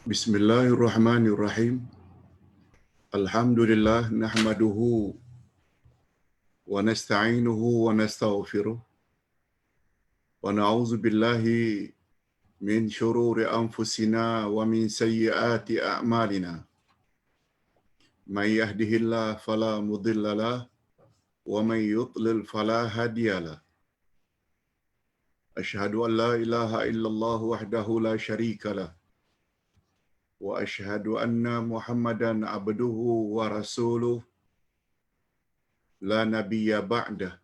Bismillahirrahmanirrahim. Alhamdulillah nahmaduhu wa nasta'inuhu wa nastaghfiruh wa na'udzu billahi min shururi anfusina wa min sayyiati a'malina. May yahdihillahu fala mudilla lahu wa may yudlil fala hadiya lahu. Asyhadu an la ilaha illallah wahdahu la syarika lahu wa asyhadu anna Muhammadan abduhu wa rasuluh la nabiyya ba'dah.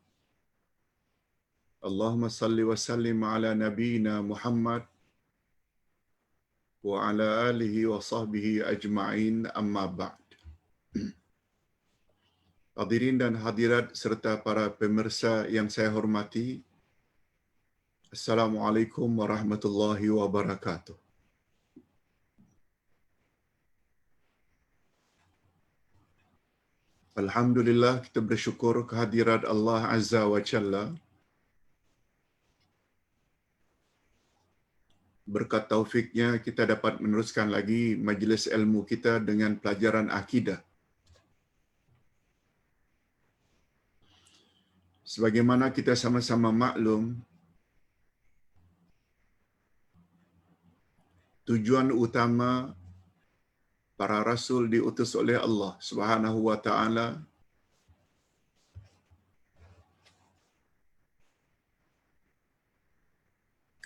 Allahumma salli wa sallim ala nabiyyina Muhammad wa ala alihi wa sahbihi ajma'in, amma ba'd. Hadirin dan hadirat serta para pemirsa yang saya hormati, Assalamualaikum warahmatullahi wabarakatuh. Alhamdulillah, kita bersyukur kehadirat Allah Azza wa Jalla. Berkat taufiknya kita dapat meneruskan lagi majlis ilmu kita dengan pelajaran akidah. Sebagaimana kita sama-sama maklum, tujuan utama para rasul diutus oleh Allah Subhanahu wa taala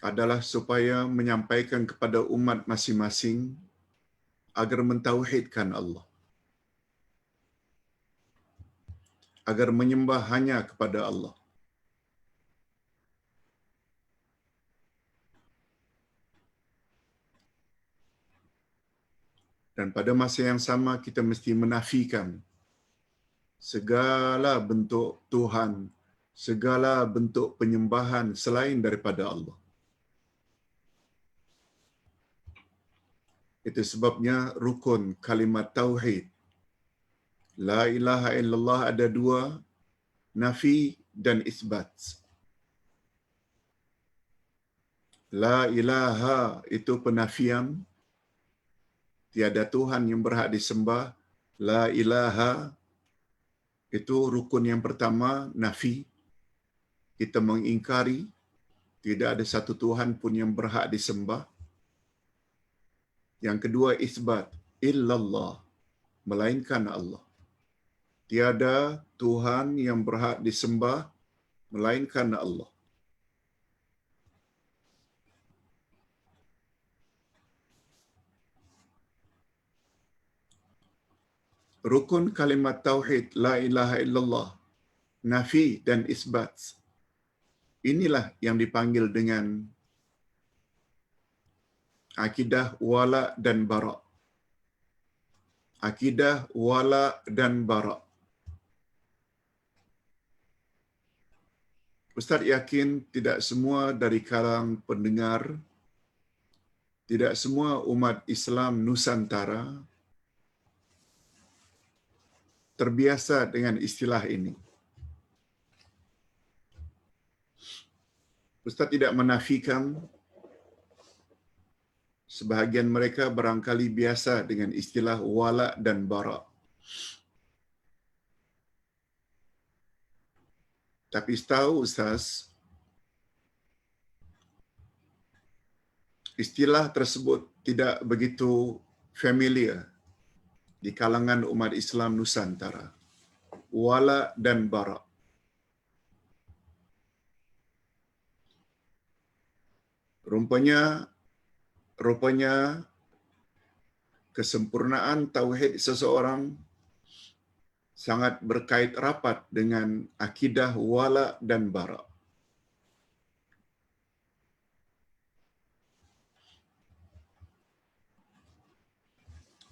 adalah supaya menyampaikan kepada umat masing-masing agar mentauhidkan Allah, agar menyembah hanya kepada Allah. Dan pada masa yang sama kita mesti menafikan segala bentuk Tuhan, segala bentuk penyembahan selain daripada Allah. Itu sebabnya rukun kalimat tauhid la ilaha illallah ada dua, nafi dan isbat. La ilaha itu penafian, tiada Tuhan yang berhak disembah. La ilaha itu rukun yang pertama, nafi. Kita mengingkari tidak ada satu Tuhan pun yang berhak disembah. Yang kedua, isbat, illallah, melainkan Allah. Tiada Tuhan yang berhak disembah melainkan Allah. Rukun kalimat tauhid la ilaha illallah, nafi dan isbat, inilah yang dipanggil dengan akidah wala dan bara. Akidah wala dan bara. Ustaz yakin tidak semua dari kalangan pendengar, tidak semua umat Islam Nusantara terbiasa dengan istilah ini. Ustaz tidak menafikan sebahagian mereka barangkali biasa dengan istilah wala dan bara. Tapi setahu Ustaz, istilah tersebut tidak begitu familiar di kalangan umat Islam Nusantara. Wala dan bara. Rupanya kesempurnaan tauhid seseorang sangat berkait rapat dengan akidah wala dan bara.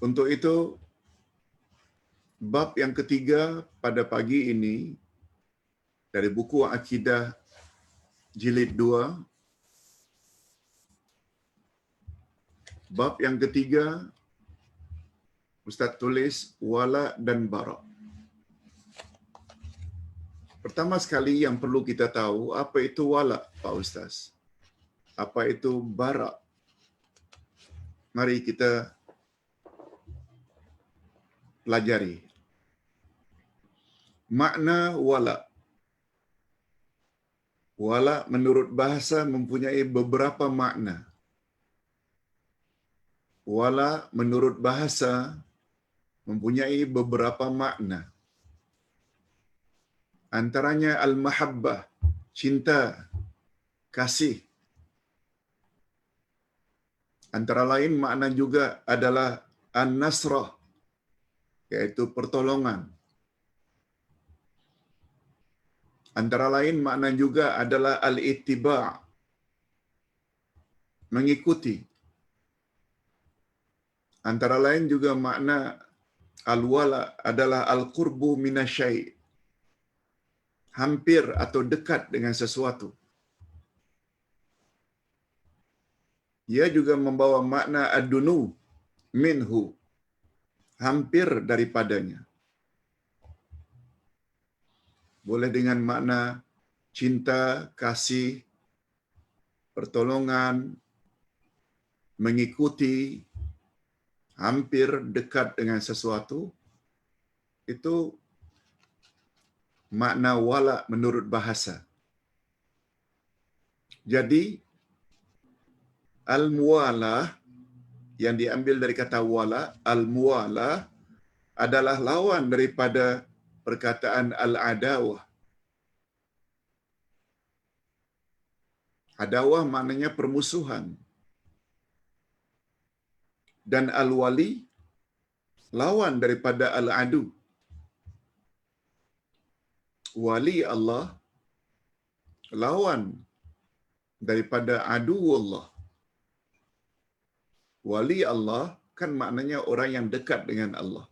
Untuk itu, bab yang ketiga pada pagi ini dari buku Akidah jilid 2, bab yang ketiga Ustaz tulis wala dan bara. Pertama sekali yang perlu kita tahu, apa itu wala, Pak Ustaz? Apa itu bara? Mari kita pelajari makna wala. Wala menurut bahasa mempunyai beberapa makna. Wala menurut bahasa mempunyai beberapa makna. Antaranya al-mahabbah, cinta, kasih. Antara lain makna juga adalah an-nasrah, yaitu pertolongan. Antara lain makna juga adalah al-ittiba', mengikuti. Antara lain juga makna al-wala adalah al-qurbu minasyai', hampir atau dekat dengan sesuatu. Ia juga membawa makna ad-dunu minhu, hampir daripadanya. Boleh dengan makna cinta, kasih, pertolongan, mengikuti, hampir dekat dengan sesuatu. Itu makna wala menurut bahasa. Jadi al-muwalah yang diambil dari kata wala, al-muwalah adalah lawan daripada perkataan al-adawah. Adawah maknanya permusuhan. Dan al-wali lawan daripada al-adu. Wali Allah lawan daripada adu Allah. Wali Allah kan maknanya orang yang dekat dengan Allah.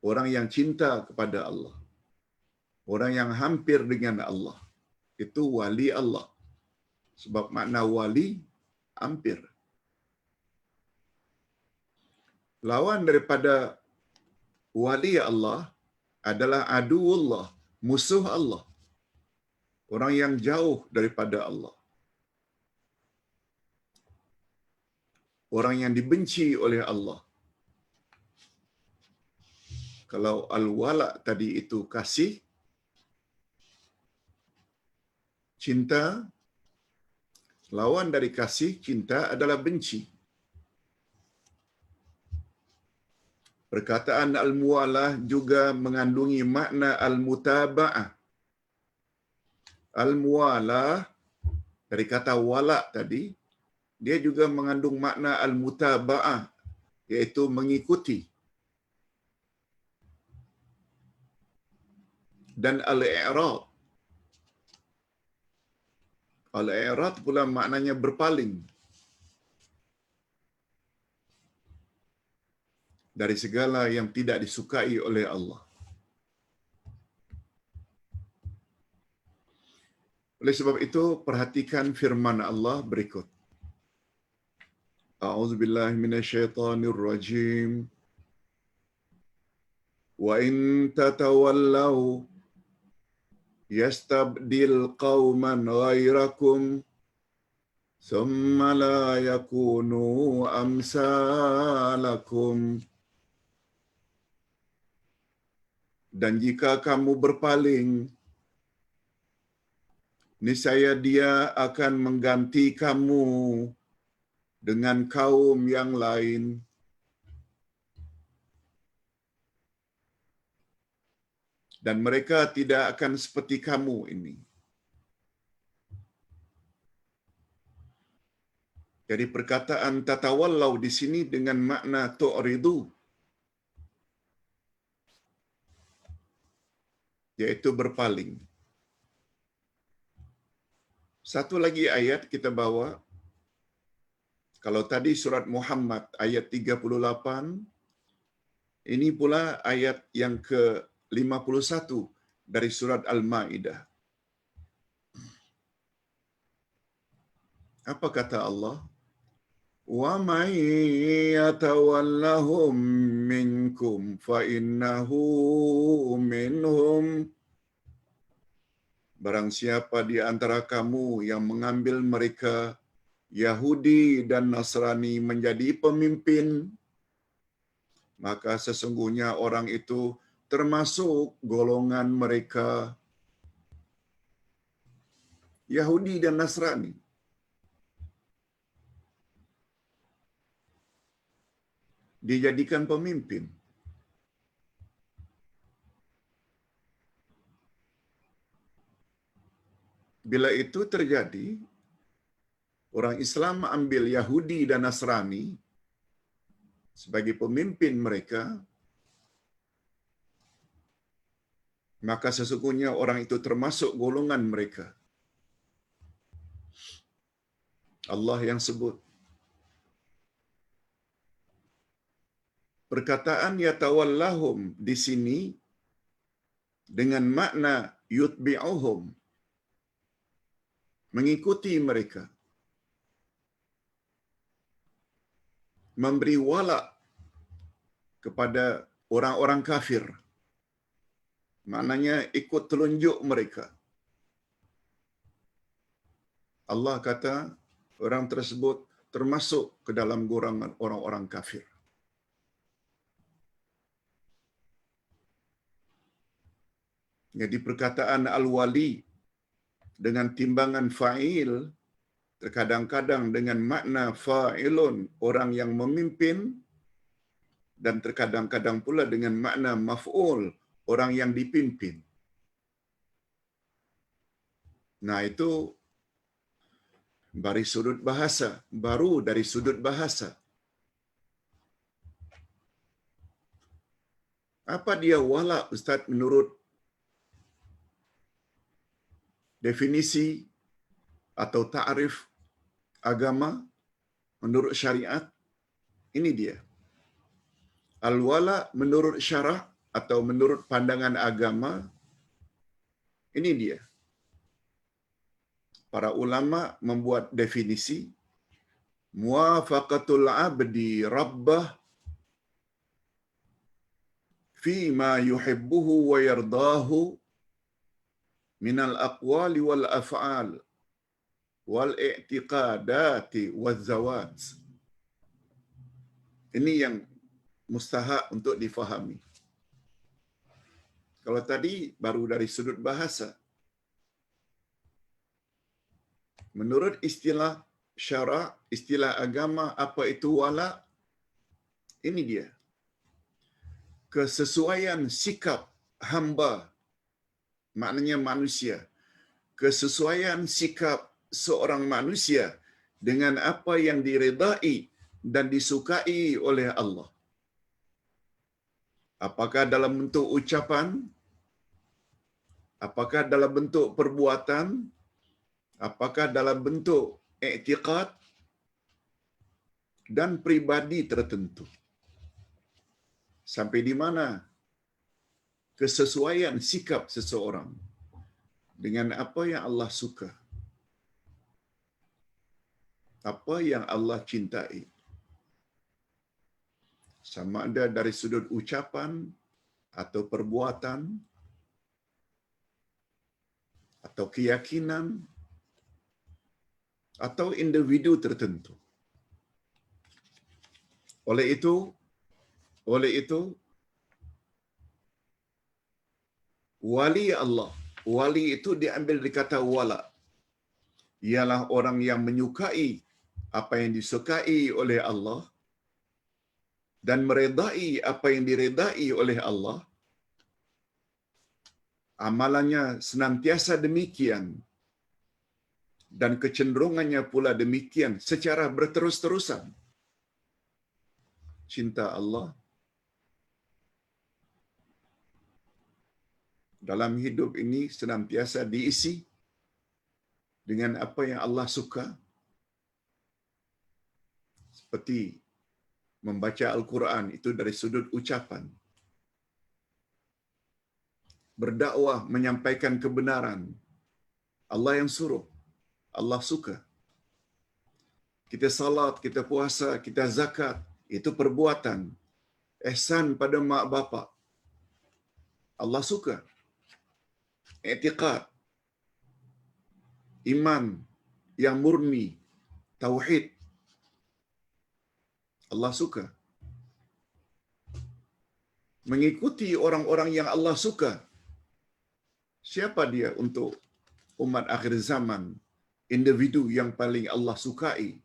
Orang yang cinta kepada Allah. Orang yang hampir dengan Allah. Itu wali Allah. Sebab makna wali hampir. Lawan daripada wali Allah adalah adu Allah, musuh Allah. Orang yang jauh daripada Allah. Orang yang dibenci oleh Allah. Kalau al-wala tadi itu kasih, cinta, lawan dari kasih, cinta adalah benci. Perkataan al-muwalah juga mengandungi makna al-mutaba'ah. Al-muwalah dari kata wala tadi, dia juga mengandung makna al-mutaba'ah, iaitu mengikuti. Dan al-i'rad. Al-i'rad pula maknanya berpaling dari segala yang tidak disukai oleh Allah. Oleh sebab itu, perhatikan firman Allah berikut. A'udzubillahi minasyaitonirrajim. Wa in tatawallaw yastabdil qauman ghairakum thumma la yakunu amsalakum. Dan jika kamu berpaling, niscaya dia akan mengganti kamu dengan kaum yang lain. Dan mereka tidak akan seperti kamu ini. Jadi perkataan tatawallau di sini dengan makna tu'ridu, yaitu berpaling. Satu lagi ayat kita bawa. Kalau tadi surat Muhammad ayat 38, ini pula ayat yang ke-51 dari surat Al-Maidah. Apa kata Allah? Wa may yatawallahum minkum fa innahu minhum. Barang siapa di antara kamu yang mengambil mereka Yahudi dan Nasrani menjadi pemimpin, maka sesungguhnya orang itu termasuk golongan mereka Yahudi dan Nasrani. Dijadikan pemimpin. Bila itu terjadi, orang Islam ambil Yahudi dan Nasrani sebagai pemimpin mereka, maka sesungguhnya orang itu termasuk golongan mereka. Allah yang sebut. Perkataan yatawallahum di sini dengan makna yutbi'uhum, mengikuti mereka, memberi wala kepada orang-orang kafir. Maknanya ikut telunjuk mereka. Allah kata orang tersebut termasuk ke dalam golongan orang-orang kafir. Jadi perkataan al-wali dengan timbangan fa'il terkadang-kadang dengan makna fa'ilun, orang yang memimpin, dan terkadang-kadang pula dengan makna maf'ul, orang yang dipimpin. Nah, itu dari sudut bahasa, baru dari sudut bahasa. Apa dia wala, Ustaz, menurut definisi atau ta'rif agama, menurut syariat? Ini dia. Al-wala menurut syarah atau menurut pandangan agama, ini dia. Para ulama membuat definisi muwafaqatul abdi rabbah fi ma yuhibbuhu wa yardahu minal aqwali wal af'al wal i'tiqadati wal zawat. Ini yang mustahak untuk difahami. Kalau tadi baru dari sudut bahasa. Menurut istilah syarak, istilah agama, apa itu wala? Ini dia. Kesesuaian sikap hamba, maknanya manusia. Kesesuaian sikap seorang manusia dengan apa yang diredai dan disukai oleh Allah. Apakah dalam bentuk ucapan, apakah dalam bentuk perbuatan, apakah dalam bentuk i'tiqad dan pribadi tertentu. Sampai di mana kesesuaian sikap seseorang dengan apa yang Allah suka, apa yang Allah cintai. Sama ada dari sudut ucapan atau perbuatan atau keyakinan atau individu tertentu. Oleh itu, wali Allah, wali itu diambil dari kata wala. Ialah orang yang menyukai apa yang disukai oleh Allah dan meredai apa yang diredai oleh Allah. Amalannya senantiasa demikian dan kecenderungannya pula demikian secara berterus-terusan. Cinta Allah dalam hidup ini senantiasa diisi dengan apa yang Allah suka, seperti membaca Al-Quran itu dari sudut ucapan, berdakwah menyampaikan kebenaran, Allah yang suruh, Allah suka. Kita salat, kita puasa, kita zakat, itu perbuatan. Ihsan pada mak bapak, Allah suka. I'tiqad, iman yang murni, tauhid. Allah suka mengikuti orang-orang yang Allah suka. Siapa dia untuk umat akhir zaman? Individu yang paling Allah sukai,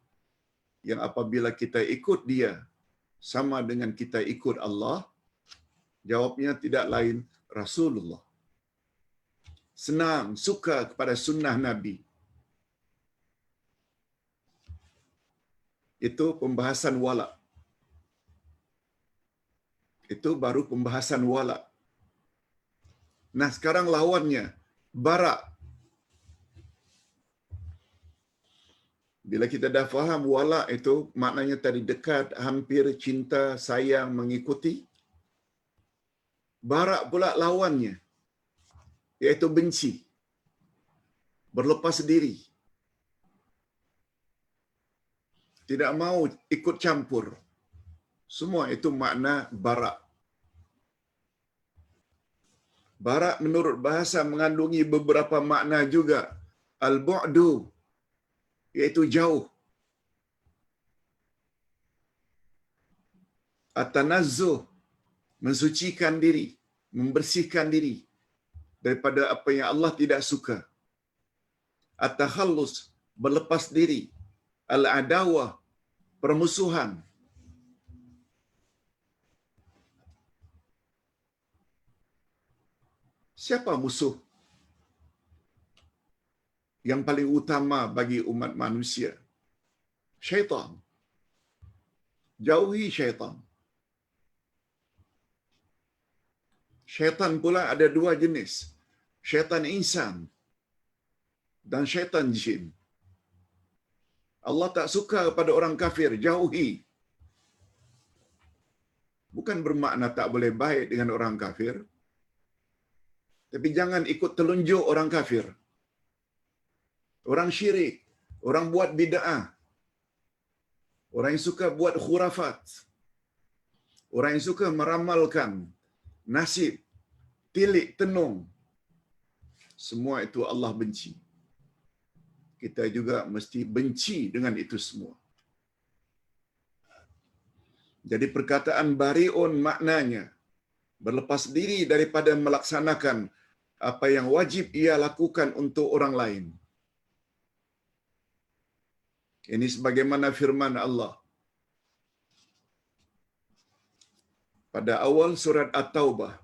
yang apabila kita ikut dia sama dengan kita ikut Allah. Jawabnya tidak lain Rasulullah. Senang, suka kepada sunnah Nabi. Itu pembahasan wala. Itu baru pembahasan wala. Nah, sekarang lawannya, bara. Bila kita dah faham wala itu, maknanya tadi dekat, hampir, cinta, sayang, mengikuti. Bara pula lawannya, iaitu benci, berlepas diri, tidak mau ikut campur. Semua itu makna bara. Bara menurut bahasa mengandungi beberapa makna juga. Al-bu'du, iaitu jauh. At-tanazzuh, mensucikan diri, membersihkan diri daripada apa yang Allah tidak suka. At-takhallus, berlepas diri. Al-adawah, permusuhan. Siapa musuh yang paling utama bagi umat manusia? Syaitan. Jauhi syaitan. Syaitan pula ada dua jenis. Syaitan insan dan syaitan jin. Allah tak suka kepada orang kafir, jauhi. Bukan bermakna tak boleh baik dengan orang kafir. Tapi jangan ikut telunjuk orang kafir. Orang syirik, orang buat bid'ah. Orang yang suka buat khurafat. Orang yang suka meramalkan nasib, tilik tenung. Semua itu Allah benci. Kita juga mesti benci dengan itu semua. Jadi perkataan bari'un maknanya berlepas diri daripada melaksanakan apa yang wajib ia lakukan untuk orang lain. Ini sebagaimana firman Allah pada awal surat At-Taubah.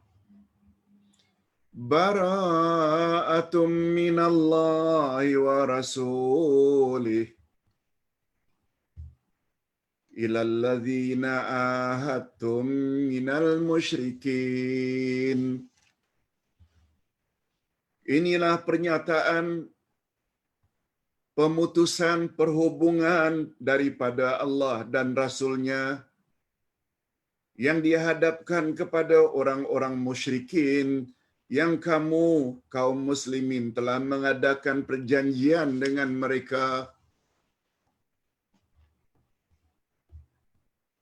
Bara'atum minallahi wa rasulih ilal ladzina ahadtum minal musyrikin. Inilah pernyataan pemutusan perhubungan daripada Allah dan Rasul-Nya yang dihadapkan kepada orang-orang musyrikin yang kamu, kaum muslimin, telah mengadakan perjanjian dengan mereka.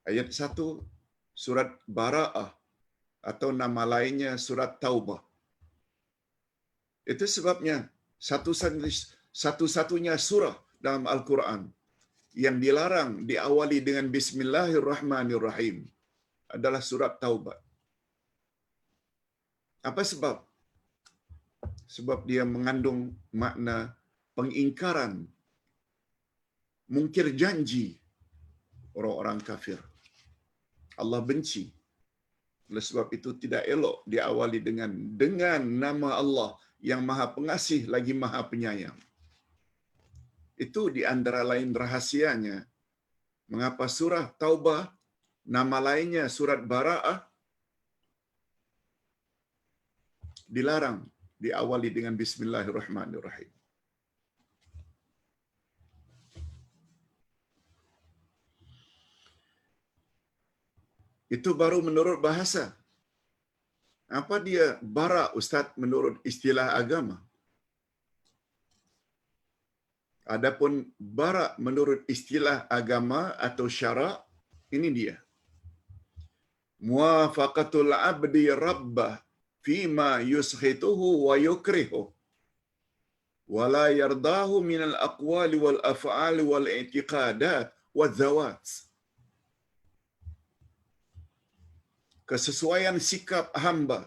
Ayat 1, surat Bara'ah atau nama lainnya surat Taubah. Itu sebabnya satu-satunya surah dalam Al-Quran yang dilarang diawali dengan Bismillahirrahmanirrahim adalah surat Taubah. Apa sebab? Sebab dia mengandung makna pengingkaran, mungkir janji orang-orang kafir. Allah benci. Oleh sebab itu tidak elok diawali dengan nama Allah yang Maha Pengasih lagi Maha Penyayang. Itu di antara lain rahasianya mengapa surah Taubah nama lainnya surat Bara'ah dilarang diawali dengan Bismillahirrahmanirrahim. Itu baru menurut bahasa. Apa dia bara, Ustaz, menurut istilah agama? Adapun bara menurut istilah agama atau syarak, ini dia. Muwafaqatul abdi rabbah fima yushituhu wa yukrihu. wala yardahu minal aqwali wal af'ali wal i'tiqadat wal zawat. Kesesuaian sikap hamba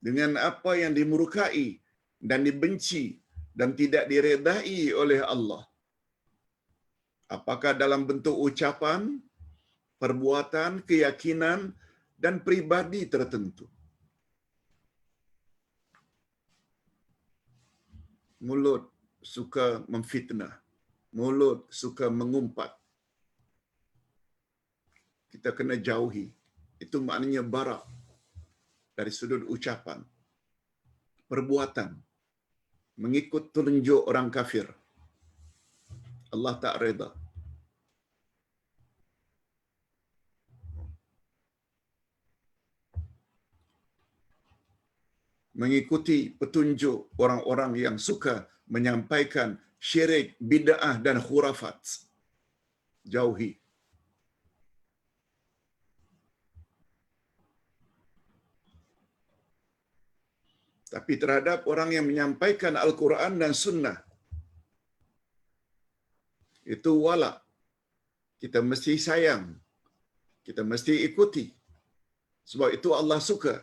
dengan apa yang dimurkai dan dibenci dan tidak diredai oleh Allah. Apakah dalam bentuk ucapan, perbuatan, keyakinan dan pribadi tertentu. Mulut suka memfitnah, mulut suka mengumpat. Kita kena jauhi. Itu maknanya bara dari sudut ucapan, perbuatan, mengikut telunjuk orang kafir. Allah tak reda. Mengikuti petunjuk orang-orang yang suka menyampaikan syirik, bid'ah dan khurafat. Jauhi. Tapi terhadap orang yang menyampaikan Al-Quran dan Sunnah, itu wala. Kita mesti sayang. Kita mesti ikuti. Sebab itu Allah suka.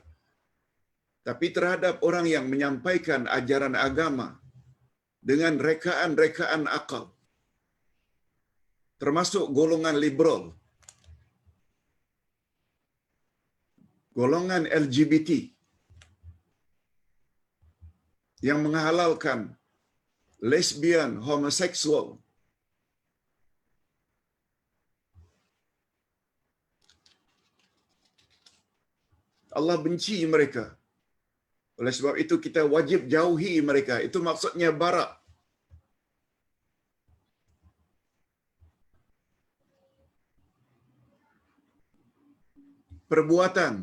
Tapi terhadap orang yang menyampaikan ajaran agama dengan rekaan-rekaan akal, termasuk golongan liberal, golongan LGBT, yang menghalalkan lesbian, homoseksual, Allah benci mereka. Oleh sebab itu kita wajib jauhi mereka. Itu maksudnya bara. Perbuatan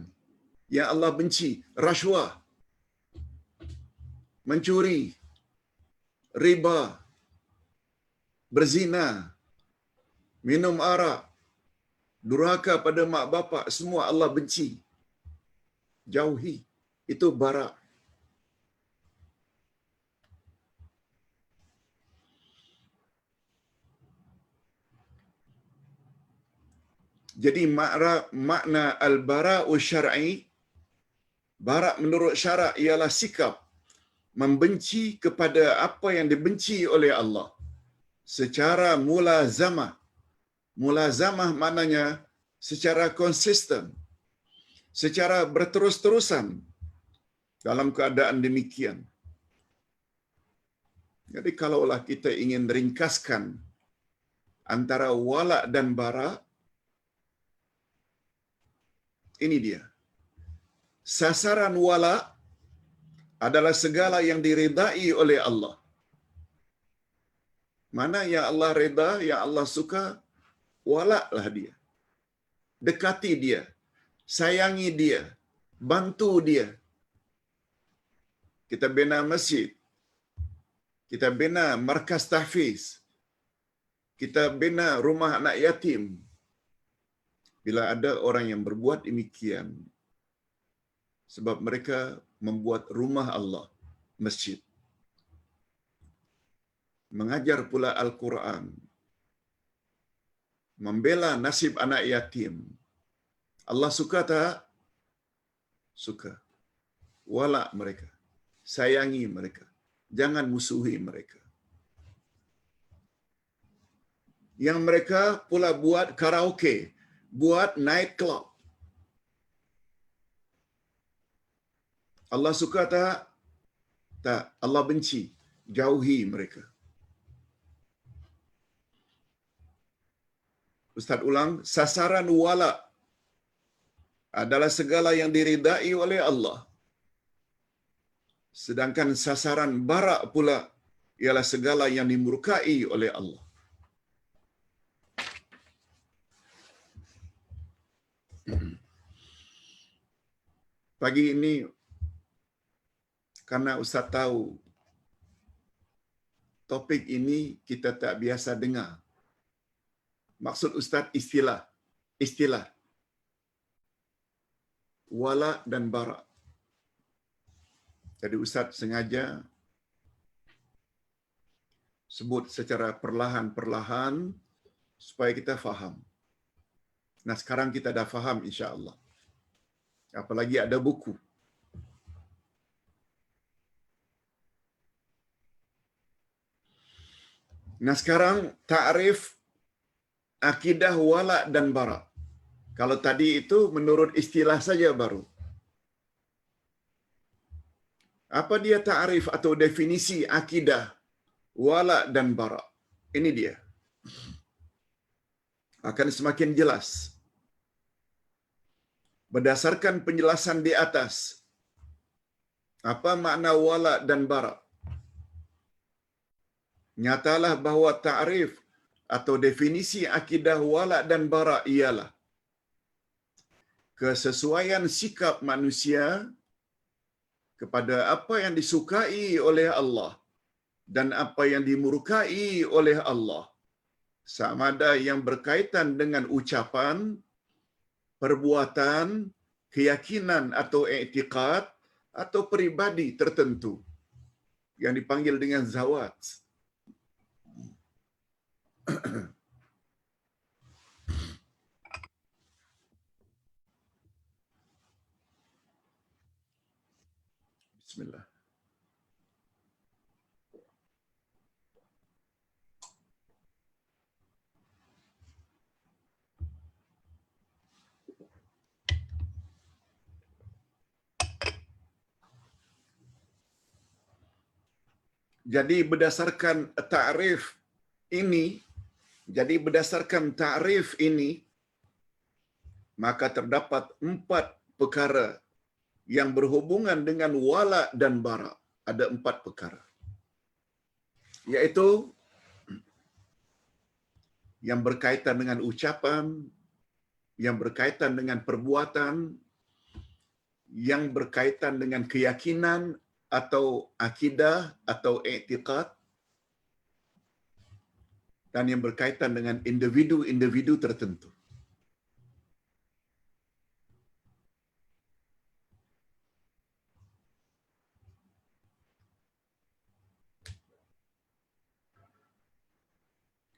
yang Allah benci, rasuah, mencuri, riba, berzina, minum arak, durhaka pada mak bapak, semua Allah benci. Jauhi. Itu bara. Jadi makna al-bara'u syar'i, bara' menurut syarak ialah sikap membenci kepada apa yang dibenci oleh Allah secara mulazamah. Mulazamah maknanya secara konsisten, secara berterus-terusan dalam keadaan demikian. Jadi kalaulah kita ingin ringkaskan antara wala dan bara, ini dia. Sasaran wala adalah segala yang diredai oleh Allah. Mana yang Allah reda, yang Allah suka, walaklah dia. Dekati dia. Sayangi dia. Bantu dia. Kita bina masjid. Kita bina markas tahfiz. Kita bina rumah anak yatim. Bila ada orang yang berbuat demikian, sebab mereka membuat rumah Allah, masjid, mengajar pula Al-Quran, membela nasib anak yatim. Allah suka tak? Suka. Walak mereka. Sayangi mereka. Jangan musuhi mereka. Yang mereka pula buat karaoke, buat night club. Allah suka tak? Tak. Allah benci. Jauhi mereka. Ustaz ulang, sasaran wala adalah segala yang diridai oleh Allah. Sedangkan sasaran bara pula ialah segala yang dimurkai oleh Allah. Pagi ini, karena Ustaz tahu topik ini kita tak biasa dengar. Maksud Ustaz istilah wala dan bara. Jadi Ustaz sengaja sebut secara perlahan-perlahan supaya kita faham. Nah, sekarang kita dah faham insya-Allah. Apalagi ada buku. Nah, sekarang ta'rif akidah wala dan bara. Kalau tadi itu menurut istilah saja baru. Apa dia ta'rif atau definisi akidah wala dan bara? Ini dia. Akan semakin jelas. Berdasarkan penjelasan di atas, apa makna wala dan bara? Nyatalah bahawa ta'rif atau definisi akidah wala dan bara ialah kesesuaian sikap manusia kepada apa yang disukai oleh Allah dan apa yang dimurkai oleh Allah, sama ada yang berkaitan dengan ucapan, perbuatan, keyakinan atau i'tiqad atau peribadi tertentu yang dipanggil dengan zawat. Bismillah. Jadi berdasarkan ta'rif ini, maka terdapat 4 perkara yang berhubungan dengan wala dan bara. Ada 4 perkara. Iaitu yang berkaitan dengan ucapan, yang berkaitan dengan perbuatan, yang berkaitan dengan keyakinan atau akidah atau i'tiqad, dan yang berkaitan dengan individu-individu tertentu.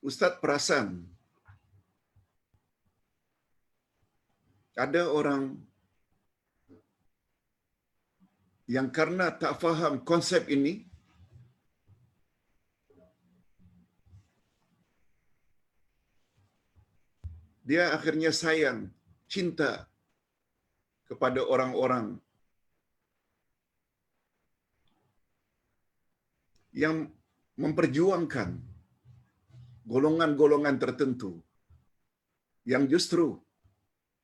Ustaz perasan ada orang yang karena tak faham konsep ini, dia akhirnya sayang, cinta kepada orang-orang yang memperjuangkan golongan-golongan tertentu yang justru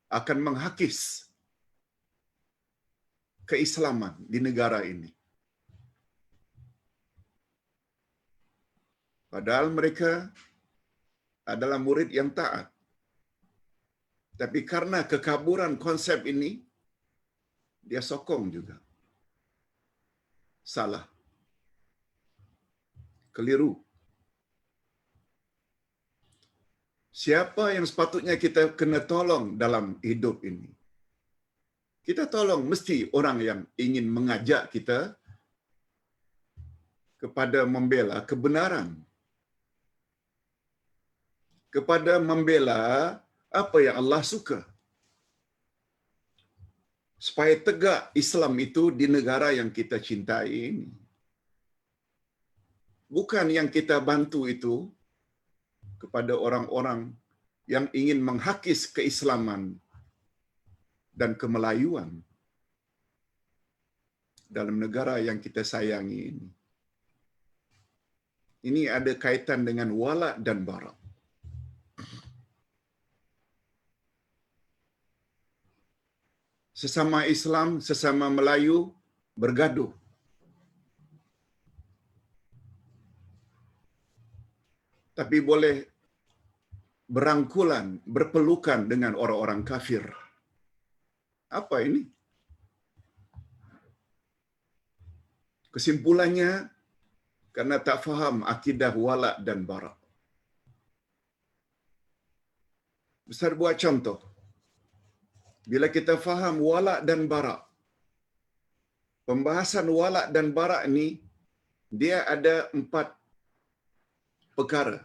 akan menghakis keislaman di negara ini. Padahal mereka adalah murid yang taat. Tapi karena kekaburan konsep ini, dia sokong juga. Salah. Keliru. Siapa yang sepatutnya kita kena tolong dalam hidup ini? Kita tolong mesti orang yang ingin mengajak kita kepada membela kebenaran, kepada membela apa yang Allah suka, supaya tegak Islam itu di negara yang kita cintai ini. Bukan yang kita bantu itu kepada orang-orang yang ingin menghakis keislaman dan kemelayuan dalam negara yang kita sayangi ini. Ini ada kaitan dengan wala dan bara. Sesama Islam, sesama Melayu bergaduh. Tapi boleh berangkulan, berpelukan dengan orang-orang kafir. Apa ini? Kesimpulannya, karena tak faham akidah wala dan bara. Ustaz buat contoh. Bila kita faham wala dan bara, pembahasan wala dan bara ini, dia ada 4 perkara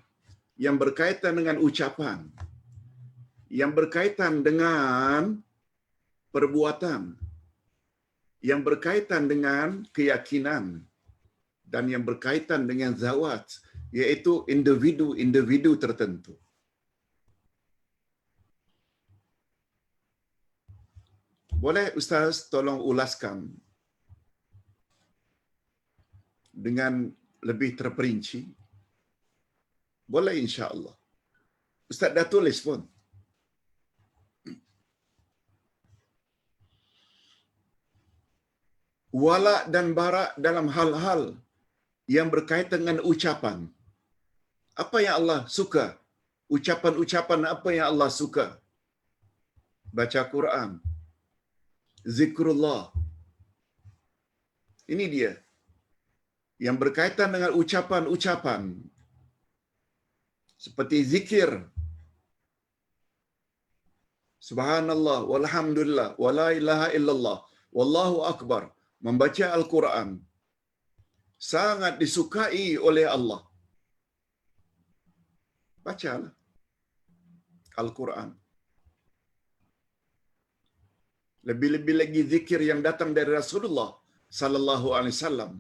yang berkaitan dengan ucapan, yang berkaitan dengan perbuatan, yang berkaitan dengan keyakinan, dan yang berkaitan dengan zawat, iaitu individu-individu tertentu. Boleh Ustaz tolong ulaskan dengan lebih terperinci? Boleh, insya-Allah. Ustaz dah tulis pun. Wala dan bara dalam hal-hal yang berkaitan dengan ucapan. Apa yang Allah suka? Ucapan-ucapan apa yang Allah suka? Baca Quran, zikrullah. Ini dia. Yang berkaitan dengan ucapan-ucapan. Seperti zikir. Subhanallah, walhamdulillah, wala ilaha illallah, wallahu akbar. Membaca Al-Quran. Sangat disukai oleh Allah. Bacalah Al-Quran. Lebih-lebih lagi zikir yang datang dari Rasulullah sallallahu alaihi wasallam.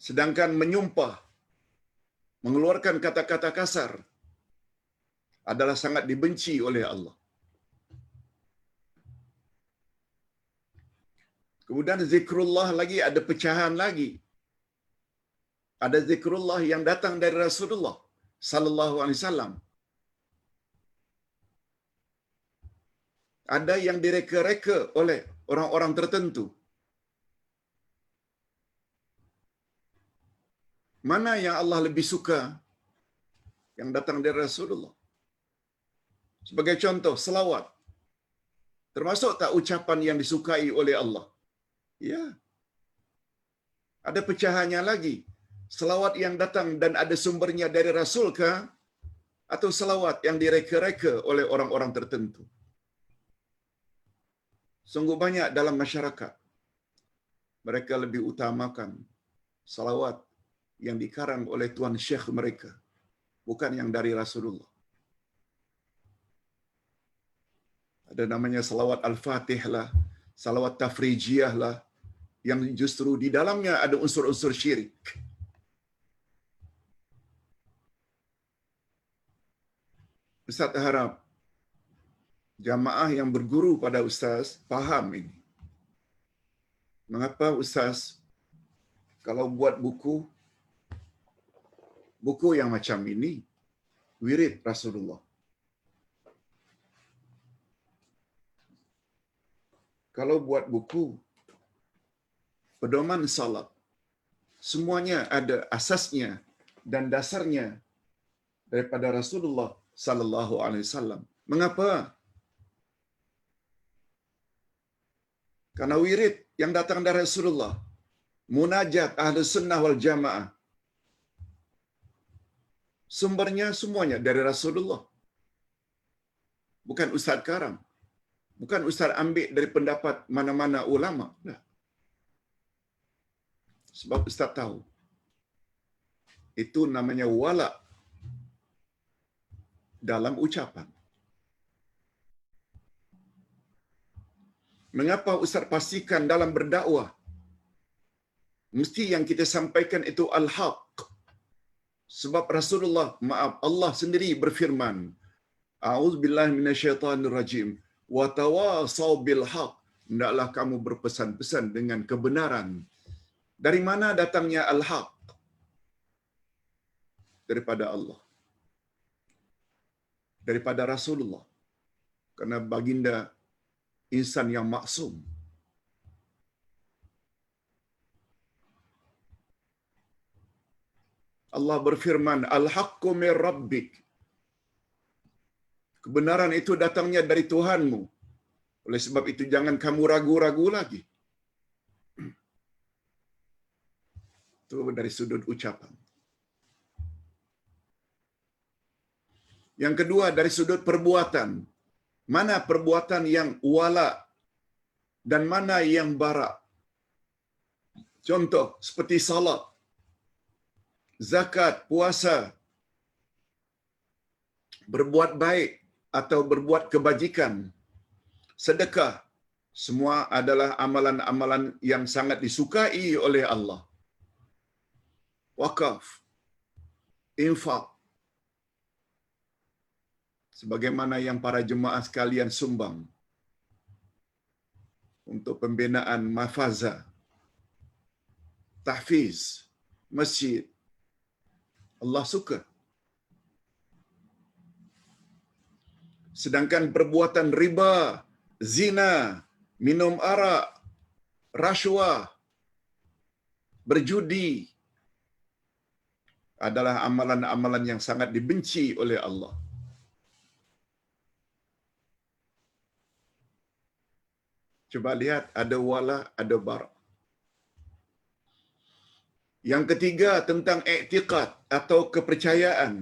Sedangkan menyumpah, mengeluarkan kata-kata kasar adalah sangat dibenci oleh Allah. Kemudian zikrullah lagi, ada pecahan lagi. Ada zikrullah yang datang dari Rasulullah sallallahu alaihi wasallam. Ada yang direka-reka oleh orang-orang tertentu. Mana yang Allah lebih suka? Yang datang dari Rasulullah. Sebagai contoh, selawat. Termasuk tak ucapan yang disukai oleh Allah? Ya. Ada pecahannya lagi. Selawat yang datang dan ada sumbernya dari Rasul ke? Atau selawat yang direka-reka oleh orang-orang tertentu? Sungguh banyak dalam masyarakat. Mereka lebih utamakan salawat yang dikarang oleh tuan syekh mereka, bukan yang dari Rasulullah. Ada namanya salawat Al-Fatih lah, salawat Tafrijiyah lah, yang justru di dalamnya ada unsur-unsur syirik. Ustaz harap jamaah yang berguru pada Ustaz faham ini. Mengapa Ustaz kalau buat buku yang macam ini, wirid Rasulullah. Kalau buat buku pedoman salat, semuanya ada asasnya dan dasarnya daripada Rasulullah sallallahu alaihi wasallam. Mengapa? Karena wirid yang datang dari Rasulullah, munajat ahli sunnah wal jamaah, sumbernya semuanya dari Rasulullah. Bukan ustaz karang. Bukan ustaz ambil dari pendapat mana-mana ulama. Nah. Sebab ustaz tahu. Itu namanya wala dalam ucapan. Mengapa ustaz pastikan dalam berdakwah mesti yang kita sampaikan itu al-haq? Sebab Rasulullah, maaf, Allah sendiri berfirman, A'udzubillahi minasyaitonir rajim, wa tawasaw bil haq. Hendaklah kamu berpesan-pesan dengan kebenaran. Dari mana datangnya al-haq? Daripada Allah. Daripada Rasulullah. Karena baginda insan yang maksum. Allah berfirman, Al-haqqu min rabbik. Kebenaran itu datangnya dari Tuhanmu. Oleh sebab itu jangan kamu ragu-ragu lagi. Itu dari sudut ucapan. Yang kedua dari sudut perbuatan. Mana perbuatan yang wala dan mana yang bara? Contoh seperti salat, zakat, puasa, berbuat baik atau berbuat kebajikan, sedekah, semua adalah amalan-amalan yang sangat disukai oleh Allah. Wakaf, infak, sebagaimana yang para jemaah sekalian sumbang untuk pembinaan mahfazah, tahfiz, masjid. Allah suka. Sedangkan perbuatan riba, zina, minum arak, rasuah, berjudi adalah amalan-amalan yang sangat dibenci oleh Allah. Coba lihat, ada wala, ada bara. Yang ketiga tentang i'tiqad atau kepercayaan.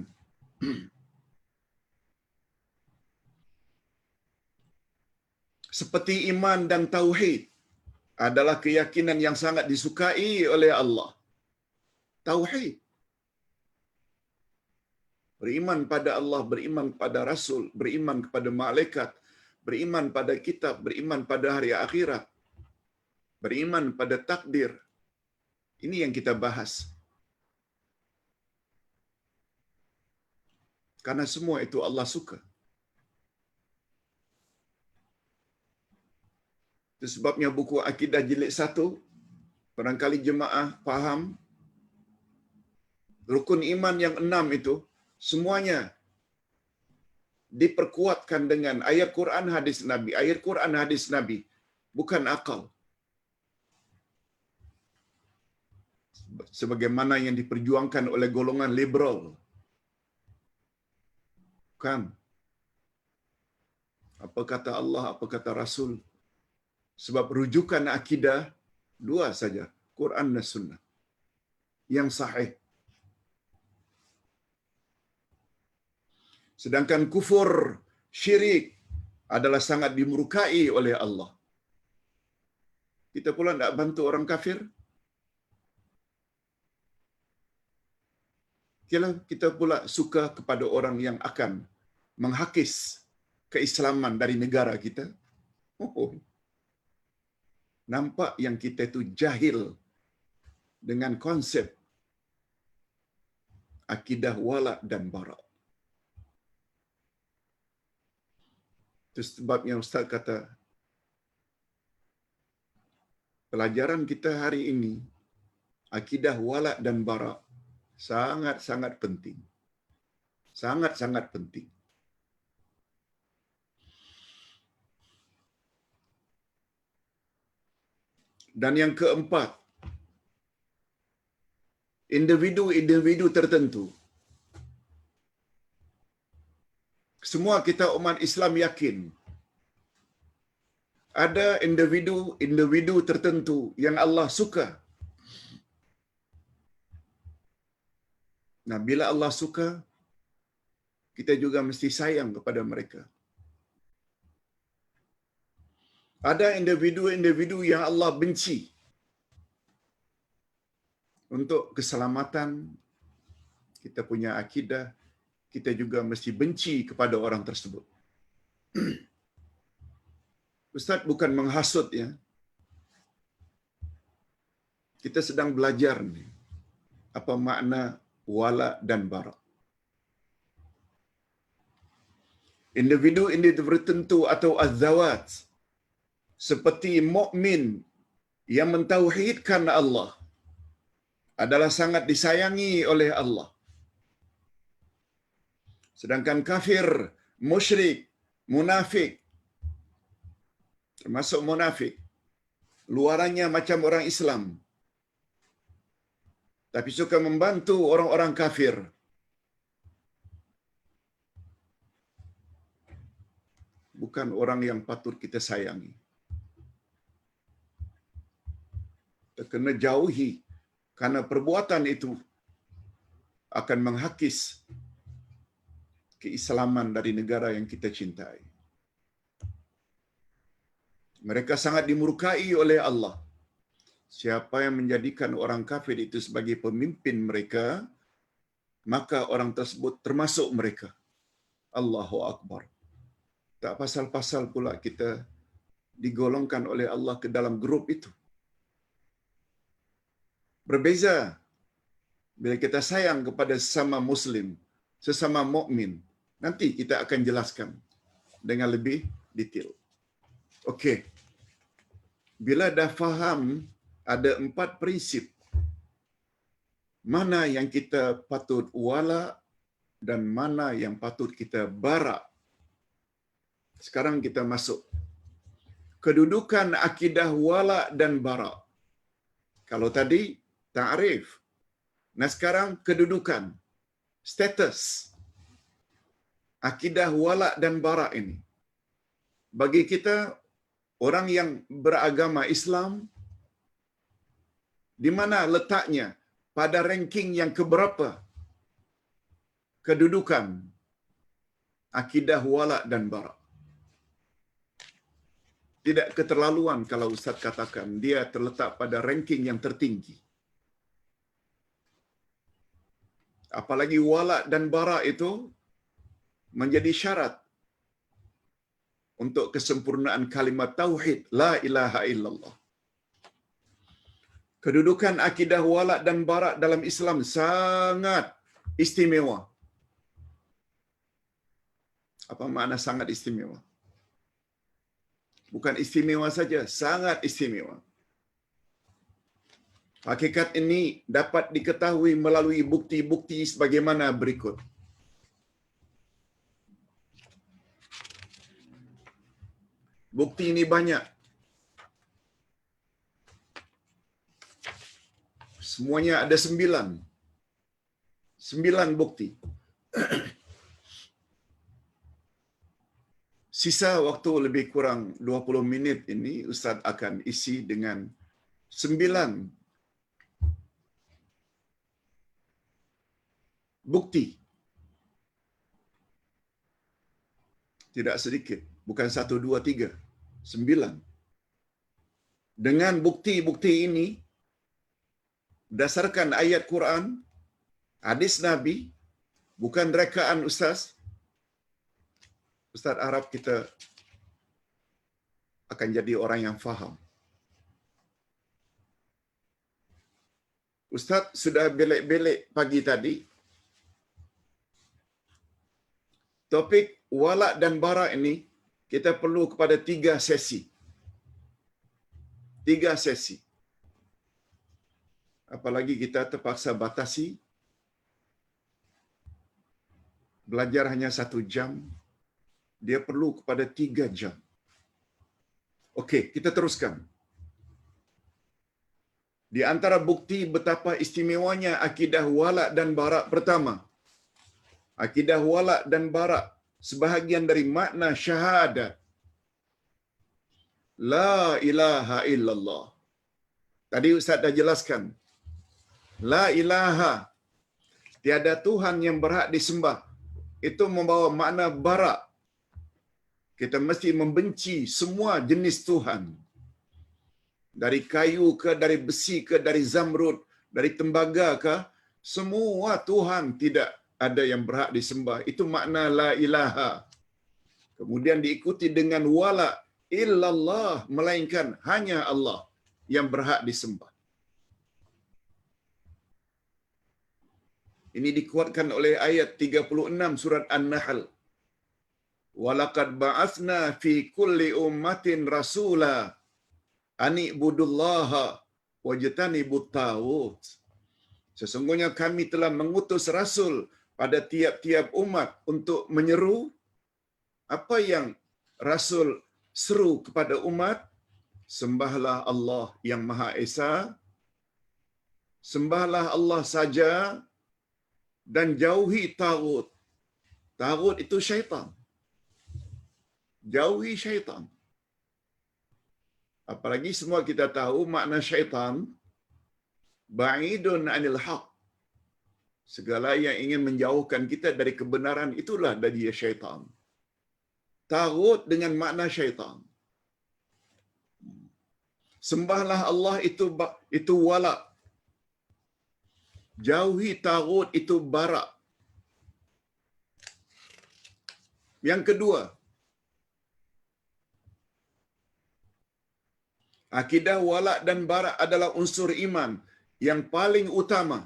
Seperti iman dan tauhid adalah keyakinan yang sangat disukai oleh Allah. Tauhid. Beriman pada Allah, beriman pada Rasul, beriman kepada malaikat, beriman pada kitab, beriman pada hari akhirat, beriman pada takdir. Ini yang kita bahas. Karena semua itu Allah suka. Itu sebabnya buku Akidah jilid 1, barangkali jemaah faham, rukun iman yang 6 itu, semuanya diperkuatkan dengan ayat Quran, hadis Nabi. Ayat Quran, hadis Nabi. Bukan akal. Sebagaimana yang diperjuangkan oleh golongan liberal. Bukan. Apa kata Allah, apa kata Rasul. Sebab rujukan akidah dua saja, Quran dan Sunnah. Yang sahih. Sedangkan kufur, syirik adalah sangat dimurkai oleh Allah. Kita pula tidak bantu orang kafir. Kita pula suka kepada orang yang akan menghakis keislaman dari negara kita. Oh, nampak yang kita itu jahil dengan konsep akidah wala dan bara. Itu sebabnya Ustaz kata, pelajaran kita hari ini, akidah wala dan bara, sangat-sangat penting. Sangat-sangat penting. Dan yang keempat, individu-individu tertentu. Semua kita umat Islam yakin ada individu tertentu yang Allah suka. Nah, bila Allah suka, kita juga mesti sayang kepada mereka. Ada individu-individu yang Allah benci. Untuk keselamatan kita punya akidah, kita juga mesti benci kepada orang tersebut. Ustaz bukan menghasut ya. Kita sedang belajar nih apa makna wala dan bara. Individu-individu tertentu atau az-zawat seperti mukmin yang mentauhidkan Allah adalah sangat disayangi oleh Allah. Sedangkan kafir, musyrik, munafik, termasuk munafik, luarannya macam orang Islam, tapi suka membantu orang-orang kafir, bukan orang yang patut kita sayangi. Kita kena jauhi, karena perbuatan itu akan menghakis keislaman dari negara yang kita cintai. Mereka sangat dimurkai oleh Allah. Siapa yang menjadikan orang kafir itu sebagai pemimpin mereka, maka orang tersebut termasuk mereka. Allahu Akbar. Tak pasal-pasal pula kita digolongkan oleh Allah ke dalam grup itu. Berbeza bila kita sayang kepada sesama muslim, sesama mukmin. Nanti kita akan jelaskan dengan lebih detail. Okey. Bila dah faham ada 4 prinsip mana yang kita patut wala dan mana yang patut kita bara. Sekarang kita masuk kedudukan akidah wala dan bara. Kalau tadi ta'rif. Nah sekarang kedudukan, status akidah wala dan bara ini. Bagi kita orang yang beragama Islam, di mana letaknya pada ranking yang keberapa kedudukan akidah wala dan bara. Tidak keterlaluan kalau Ustaz katakan dia terletak pada ranking yang tertinggi. Apalagi wala dan bara itu menjadi syarat untuk kesempurnaan kalimat tauhid la ilaha illallah. Kedudukan akidah wala dan bara dalam Islam sangat istimewa. Apa makna sangat istimewa? Bukan istimewa saja, sangat istimewa. Hakikat ini dapat diketahui melalui bukti-bukti sebagaimana berikut. Bukti ini banyak. Semuanya ada 9. 9 bukti. Sisa waktu lebih kurang 20 minit ini Ustaz akan isi dengan 9 bukti. Tidak sedikit, bukan 1, 2, 3, 9. Dengan bukti-bukti ini, berdasarkan ayat Quran, hadis Nabi, bukan rekaan Ustaz. Ustaz harap kita akan jadi orang yang faham. Ustaz sudah belek-belek pagi tadi. Topik wala dan bara ini kita perlu kepada 3 sesi. 3 sesi. Apalagi kita terpaksa batasi belajar hanya 1 jam. Dia perlu kepada 3 jam. Okey, kita teruskan. Di antara bukti betapa istimewanya akidah wala dan bara pertama. Akidah wala dan bara sebahagian dari makna syahadat. La ilaha illallah. Tadi Ustaz dah jelaskan. La ilaha. Tiada Tuhan yang berhak disembah. Itu membawa makna bara. Kita mesti membenci semua jenis Tuhan. Dari kayu ke, dari besi ke, dari zamrud, dari tembaga ke, semua Tuhan tidak ada yang berhak disembah. Itu makna la ilaha. Kemudian diikuti dengan wala illallah, melainkan hanya Allah yang berhak disembah. Ini dikuatkan oleh ayat 36 surat An-Nahl. Walaqad ba'atsna fi kulli ummatin rasula ani ibudullaha wajtanibut taghut. Sesungguhnya kami telah mengutus rasul pada tiap-tiap umat untuk menyeru apa yang rasul seru kepada umat, sembahlah Allah yang Maha Esa, sembahlah Allah saja dan jauhi taghut. Taghut itu syaitan. Jauhi syaitan. Apalagi semua kita tahu makna syaitan, ba'idun 'anil haq. Segala yang ingin menjauhkan kita dari kebenaran itulah dari syaitan. Taghut dengan makna syaitan. Sembahlah Allah itu wala. Jauhi tagut itu bara. Yang kedua, akidah wala dan bara adalah unsur iman yang paling utama.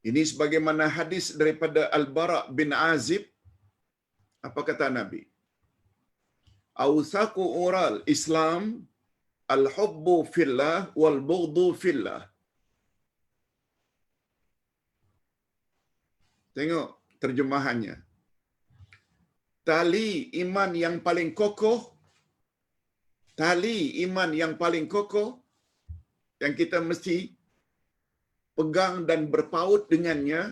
Ini sebagaimana hadis daripada Al-Bara bin Azib. Apa kata Nabi? Awsaqu ural Islam al-hubbu fillah wal bughdu fillah. Tengok terjemahannya. Tali iman yang paling kokoh, tali iman yang paling kokoh yang kita mesti pegang dan berpaut dengannya,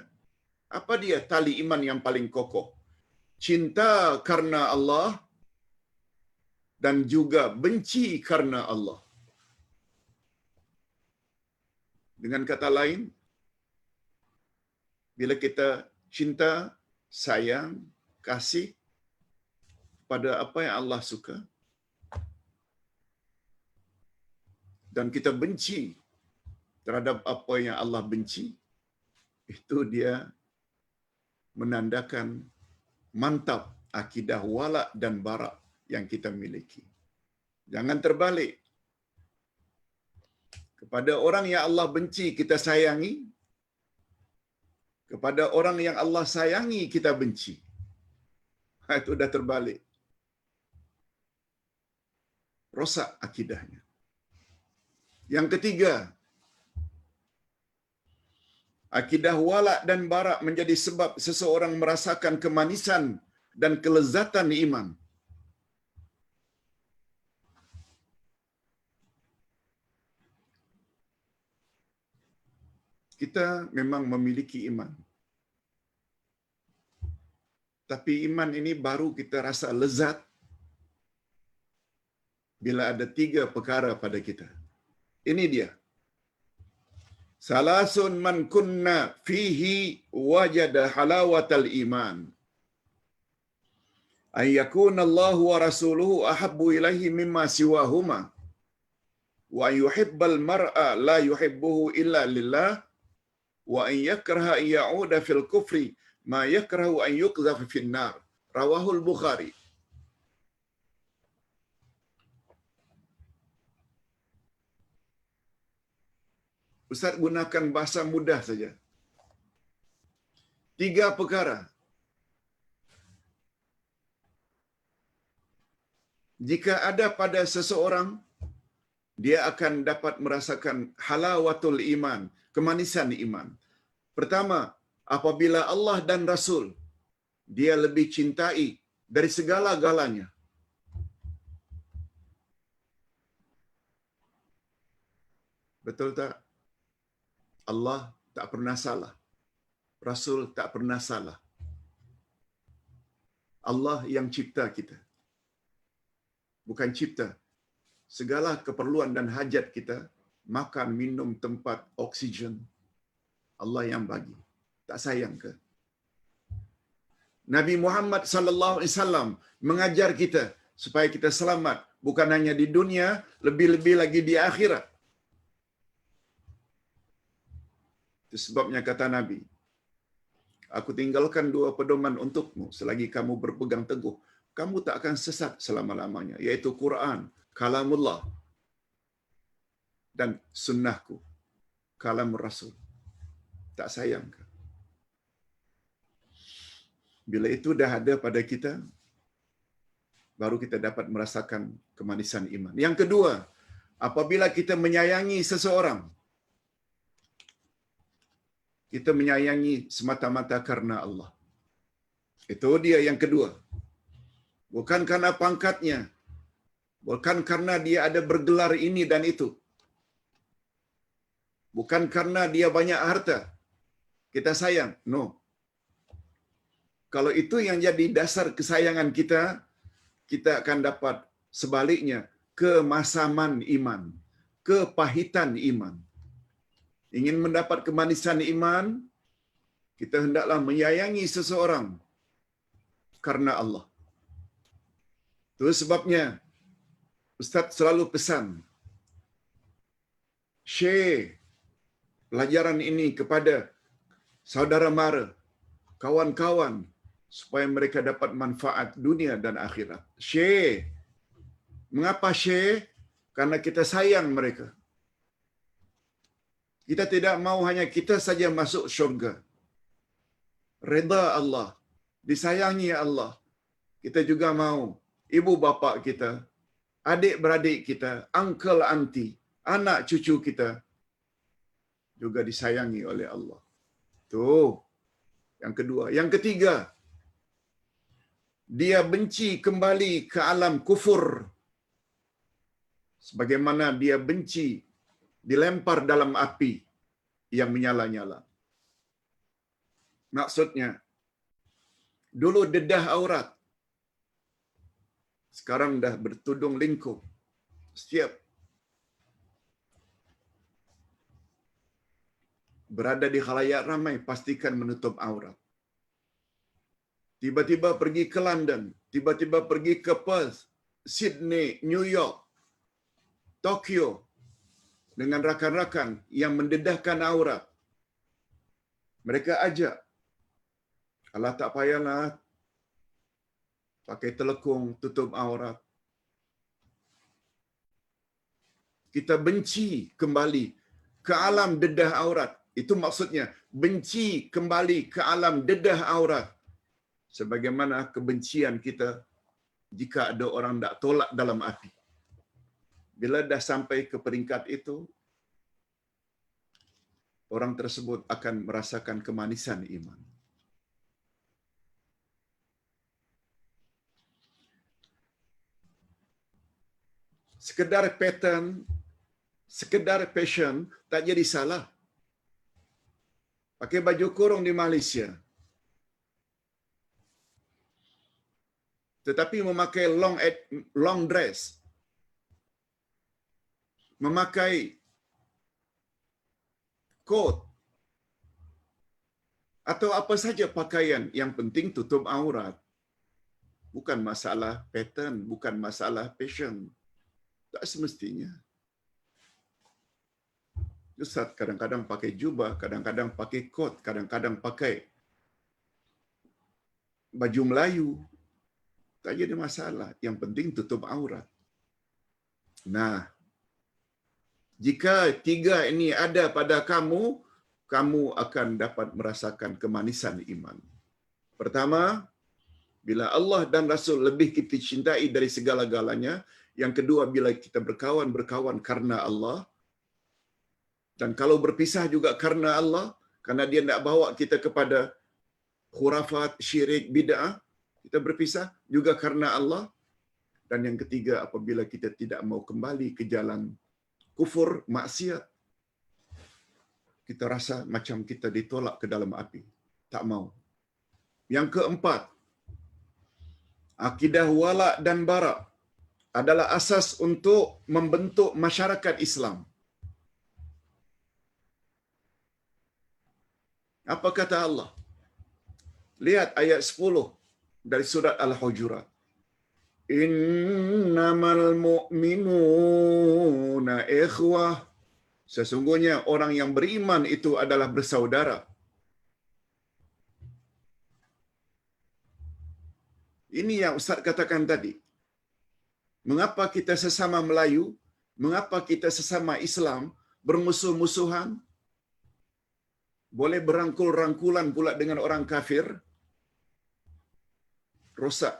apa dia tali iman yang paling kokoh? Cinta karena Allah dan juga benci karena Allah. Dengan kata lain, bila kita cinta, sayang, kasih pada apa yang Allah suka, dan kita benci terhadap apa yang Allah benci, itu dia menandakan mantap akidah wala dan bara yang kita miliki. Jangan terbalik. Kepada orang yang Allah benci, kita sayangi. Kepada orang yang Allah sayangi, kita benci. Itu dah terbalik. Rosak akidahnya. Yang ketiga, akidah wala dan bara menjadi sebab seseorang merasakan kemanisan dan kelezatan iman. Kita memang memiliki iman. Tapi iman ini baru kita rasa lezat bila ada 3 perkara pada kita. Ini dia. Salasun man kunna fihi wajada halawatal iman. Ay yakuna Allah wa rasuluhu ahabbu ilaihi mimma siwahuma. Wa yuhibbal mar'a la yuhibbuhu illa lillah. Wa an yakraha an ya'uda fil kufri ma yakrahu an yuqdhafa fin nar. Rawahul Bukhari. Ustaz gunakan bahasa mudah saja. 3 perkara. Jika ada pada seseorang, dia akan dapat merasakan halawatul iman, kemanisan iman. Pertama, apabila Allah dan Rasul dia lebih cintai dari segala-galanya. Betul tak? Allah tak pernah salah. Rasul tak pernah salah. Allah yang cipta kita. Bukan cipta. Segala keperluan dan hajat kita, makan, minum, tempat, oksigen, Allah yang bagi. Tak sayang ke? Nabi Muhammad sallallahu alaihi wasallam mengajar kita supaya kita selamat bukan hanya di dunia, lebih-lebih lagi di akhirat. Itu sebabnya kata Nabi, aku tinggalkan 2 pedoman untukmu selagi kamu berpegang teguh. Kamu tak akan sesat selama-lamanya, yaitu Quran, kalamullah, dan sunnahku, kalam Rasul. Tak sayang ke? Bila itu dah ada pada kita, baru kita dapat merasakan kemanisan iman. Yang kedua, apabila kita menyayangi seseorang, kita menyayangi semata-mata karena Allah. Itu dia yang kedua. Bukan karena pangkatnya, bukan karena dia ada bergelar ini dan itu, bukan karena dia banyak harta, kita sayang. No. Kalau itu yang jadi dasar kesayangan kita, kita akan dapat sebaliknya kemasaman iman, kepahitan iman. Ingin mendapat kemanisan iman, kita hendaklah menyayangi seseorang karena Allah. Itu sebabnya Ustaz selalu pesan, share pelajaran ini kepada saudara mara, kawan-kawan, supaya mereka dapat manfaat dunia dan akhirat. Share. Mengapa share? Karena kita sayang mereka. Kita tidak mau hanya kita saja masuk syurga. Redha Allah, disayangi Allah. Kita juga mau ibu bapa kita, adik-beradik kita, uncle auntie, anak cucu kita juga disayangi oleh Allah. Tuh, yang kedua. Yang ketiga, dia benci kembali ke alam kufur. Sebagaimana dia benci dilempar dalam api yang menyala-nyala. Maksudnya, dulu dedah aurat, sekarang dah bertudung lingkup. Setiap berada di khalayak ramai, pastikan menutup aurat. Tiba-tiba pergi ke London, tiba-tiba pergi ke Perth, Sydney, New York, Tokyo, dengan rakan-rakan yang mendedahkan aurat. Mereka ajak, kalau tak payahlah pakai telekung, tutup aurat. Kita benci kembali ke alam dedah aurat. Itu maksudnya, benci kembali ke alam dedah aurat. Sebagaimana kebencian kita jika ada orang tak tolak dalam api. Bila dah sampai ke peringkat itu, orang tersebut akan merasakan kemanisan iman. Sekedar pattern, sekedar passion, tak jadi salah. Pakai baju kurung di Malaysia, tetapi memakai long dress, memakai coat, atau apa saja pakaian, yang penting tutup aurat. Bukan masalah pattern, bukan masalah passion. Tak semestinya. Ustaz kadang-kadang pakai jubah, kadang-kadang pakai coat, kadang-kadang pakai baju Melayu. Tak jadi masalah. Yang penting tutup aurat. Nah, jika tiga ini ada pada kamu, kamu akan dapat merasakan kemanisan iman. Pertama, bila Allah dan Rasul lebih kita cintai dari segala-galanya. Yang kedua, bila kita berkawan karena Allah. Dan kalau berpisah juga karena Allah, karena dia tidak bawa kita kepada khurafat, syirik, bid'ah, kita berpisah juga karena Allah. Dan yang ketiga, apabila kita tidak mau kembali ke jalan kufur, maksiat, kita rasa macam kita ditolak ke dalam api. Tak mau. Yang keempat, akidah wala dan bara adalah asas untuk membentuk masyarakat Islam. Apa kata Allah? Lihat ayat 10 dari surat Al-Hujurat. Innamal mu'minuna ikhwah. Sesungguhnya orang yang beriman itu adalah bersaudara. Ini yang Ustaz katakan tadi. Mengapa kita sesama Melayu, mengapa kita sesama Islam bermusuh-musuhan? Boleh berangkul-rangkulan pula dengan orang kafir? Rosak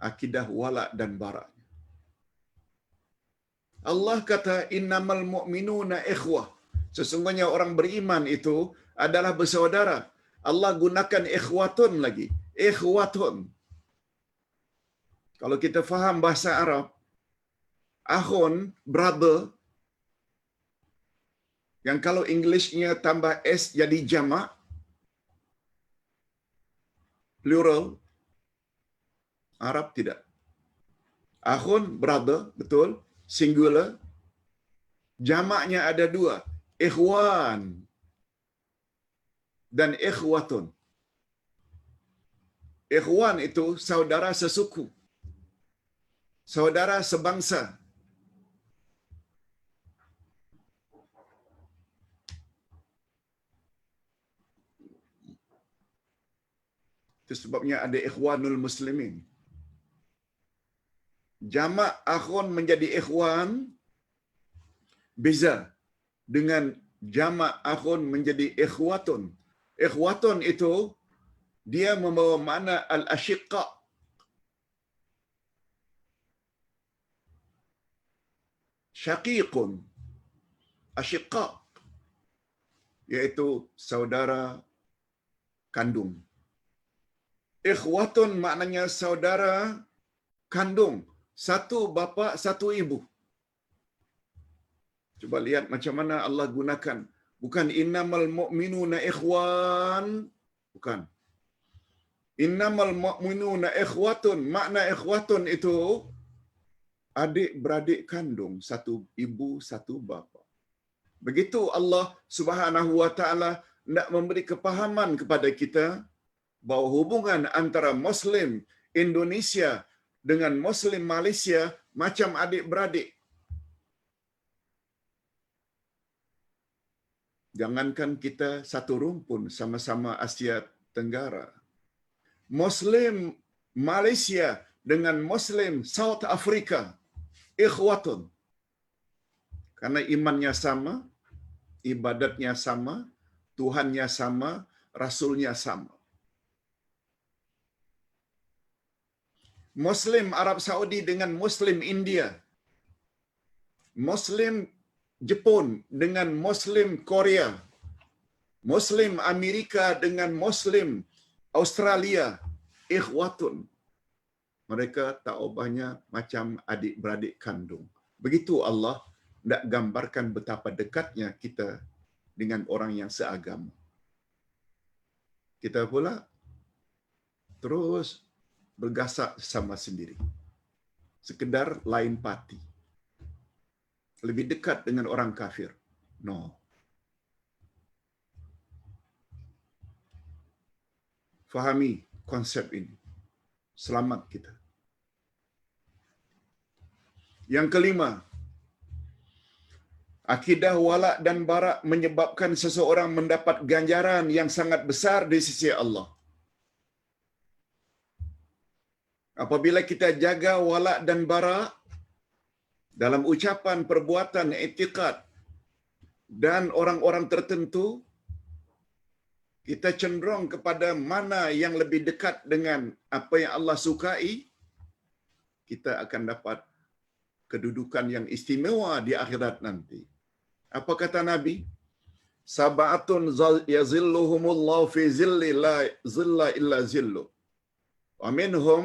akidah wala dan bara. Allah kata innamal mu'minuna ikhwah. Sesungguhnya orang beriman itu adalah bersaudara. Allah gunakan ikhwatun lagi. Ikhwatun. Kalau kita faham bahasa Arab, akhun, brother, yang kalau Englishnya tambah S jadi jamak, plural, Arab tidak. Akhun, brother, betul, singular. Jamaknya ada dua, ikhwan dan ikhwatun. Ikhwan itu saudara sesuku. saudara sebangsa. Itu sebabnya ada ikhwanul muslimin. Jamak akhun menjadi ikhwan beza dengan jamak akhun menjadi ikhwatun. Ikhwatun itu dia membawa makna al-ashiqa. Syaqiqun, ashiqa, iaitu saudara kandung. Ikhwatun maknanya saudara kandung, satu bapa, satu ibu. Coba lihat macam mana Allah gunakan. Bukan innamal mu'minuna ikhwan. Bukan. Innamal mu'minuna ikhwatun. Makna ikhwatun itu adik-beradik kandung. Satu ibu, satu bapa. Begitu Allah Subhanahu wa ta'ala nak memberi kepahaman kepada kita bahawa hubungan antara Muslim Indonesia dengan Muslim Malaysia macam adik-beradik. Jangankan kita satu rumpun sama-sama Asia Tenggara. Muslim Malaysia dengan Muslim South Africa, ikhwatun. Karena imannya sama, ibadatnya sama, Tuhannya sama, Rasulnya sama. Muslim Arab Saudi dengan Muslim India. Muslim Jepun dengan Muslim Korea. Muslim Amerika dengan Muslim Australia. Ikhwatun. Mereka tak ubahnya macam adik-beradik kandung. Begitu Allah nak gambarkan betapa dekatnya kita dengan orang yang seagama. Kita pula terus bergasak sama sendiri. Sekedar lain parti. Lebih dekat dengan orang kafir. No. Fahami konsep ini. Selamat kita. Yang kelima, akidah walak dan barak menyebabkan seseorang mendapat ganjaran yang sangat besar di sisi Allah. Apabila kita jaga walak dan barak dalam ucapan, perbuatan, i'tiqad dan orang-orang tertentu, kita cenderung kepada mana yang lebih dekat dengan apa yang Allah sukai, kita akan dapat kedudukan yang istimewa di akhirat nanti. Apa kata Nabi? Sab'atun yazilluhumullahu fi zilli la zilla illa zillu. Wa minhum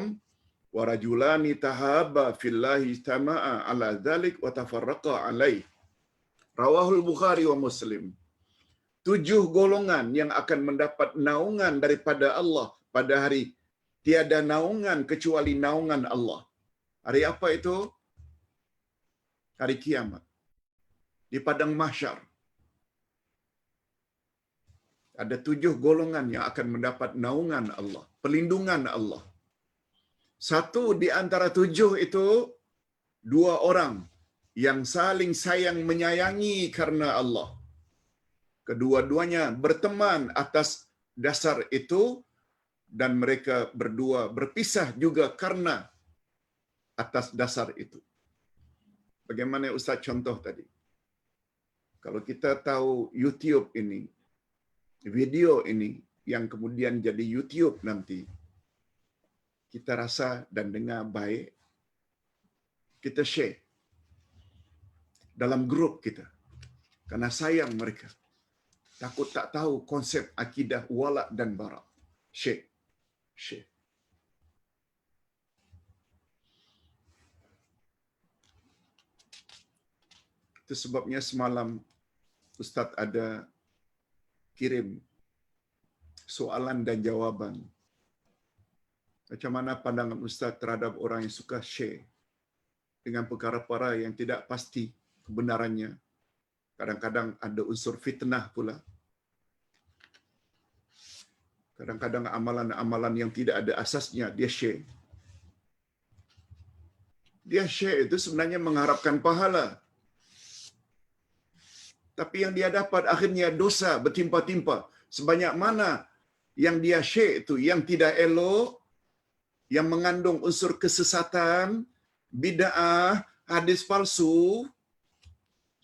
wa rajulani tahabba fillahi istama'a ala dzalik wa tafarraqa alaih. Rawahul Bukhari wa Muslim. 7 golongan yang akan mendapat naungan daripada Allah pada hari tiada naungan kecuali naungan Allah. Hari apa itu? Hari kiamat. Di padang mahsyar. Ada 7 golongan yang akan mendapat naungan Allah, perlindungan Allah. Satu di antara 7 itu 2 orang yang saling sayang menyayangi karena Allah. Kedua-duanya berteman atas dasar itu dan mereka berdua berpisah juga karena atas dasar itu. Bagaimana Ustaz contoh tadi? Kalau kita tahu YouTube ini, video ini yang kemudian jadi YouTube nanti, kita rasa dan dengar baik, kita share dalam grup kita. Karena sayang mereka. Takut tak tahu konsep akidah walak dan barak. Share. Share. Itu sebabnya semalam Ustaz ada kirim soalan dan jawaban. Macam mana pandangan Ustaz terhadap orang yang suka share dengan perkara-perkara yang tidak pasti kebenarannya. Kadang-kadang ada unsur fitnah pula. Kadang-kadang amalan-amalan yang tidak ada asasnya dia share. Dia syekh itu sebenarnya mengharapkan pahala. Tapi yang dia dapat akhirnya dosa bertimpa-timpa. Sebanyak mana yang dia syekh itu, yang tidak elok, yang mengandung unsur kesesatan, bid'ah, hadis palsu,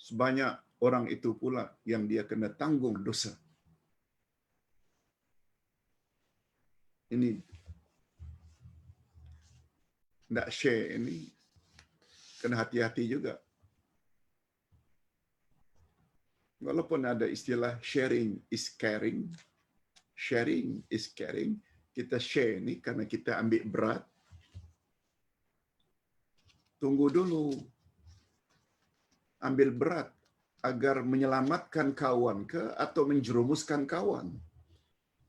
sebanyak orang itu pula yang dia kena tanggung dosa. Ini nak share ini kena hati-hati juga. Walaupun ada istilah sharing is caring, sharing is caring, kita share ni karena kita ambil berat. Tunggu dulu. Ambil berat agar menyelamatkan kawan ke atau menjerumuskan kawan.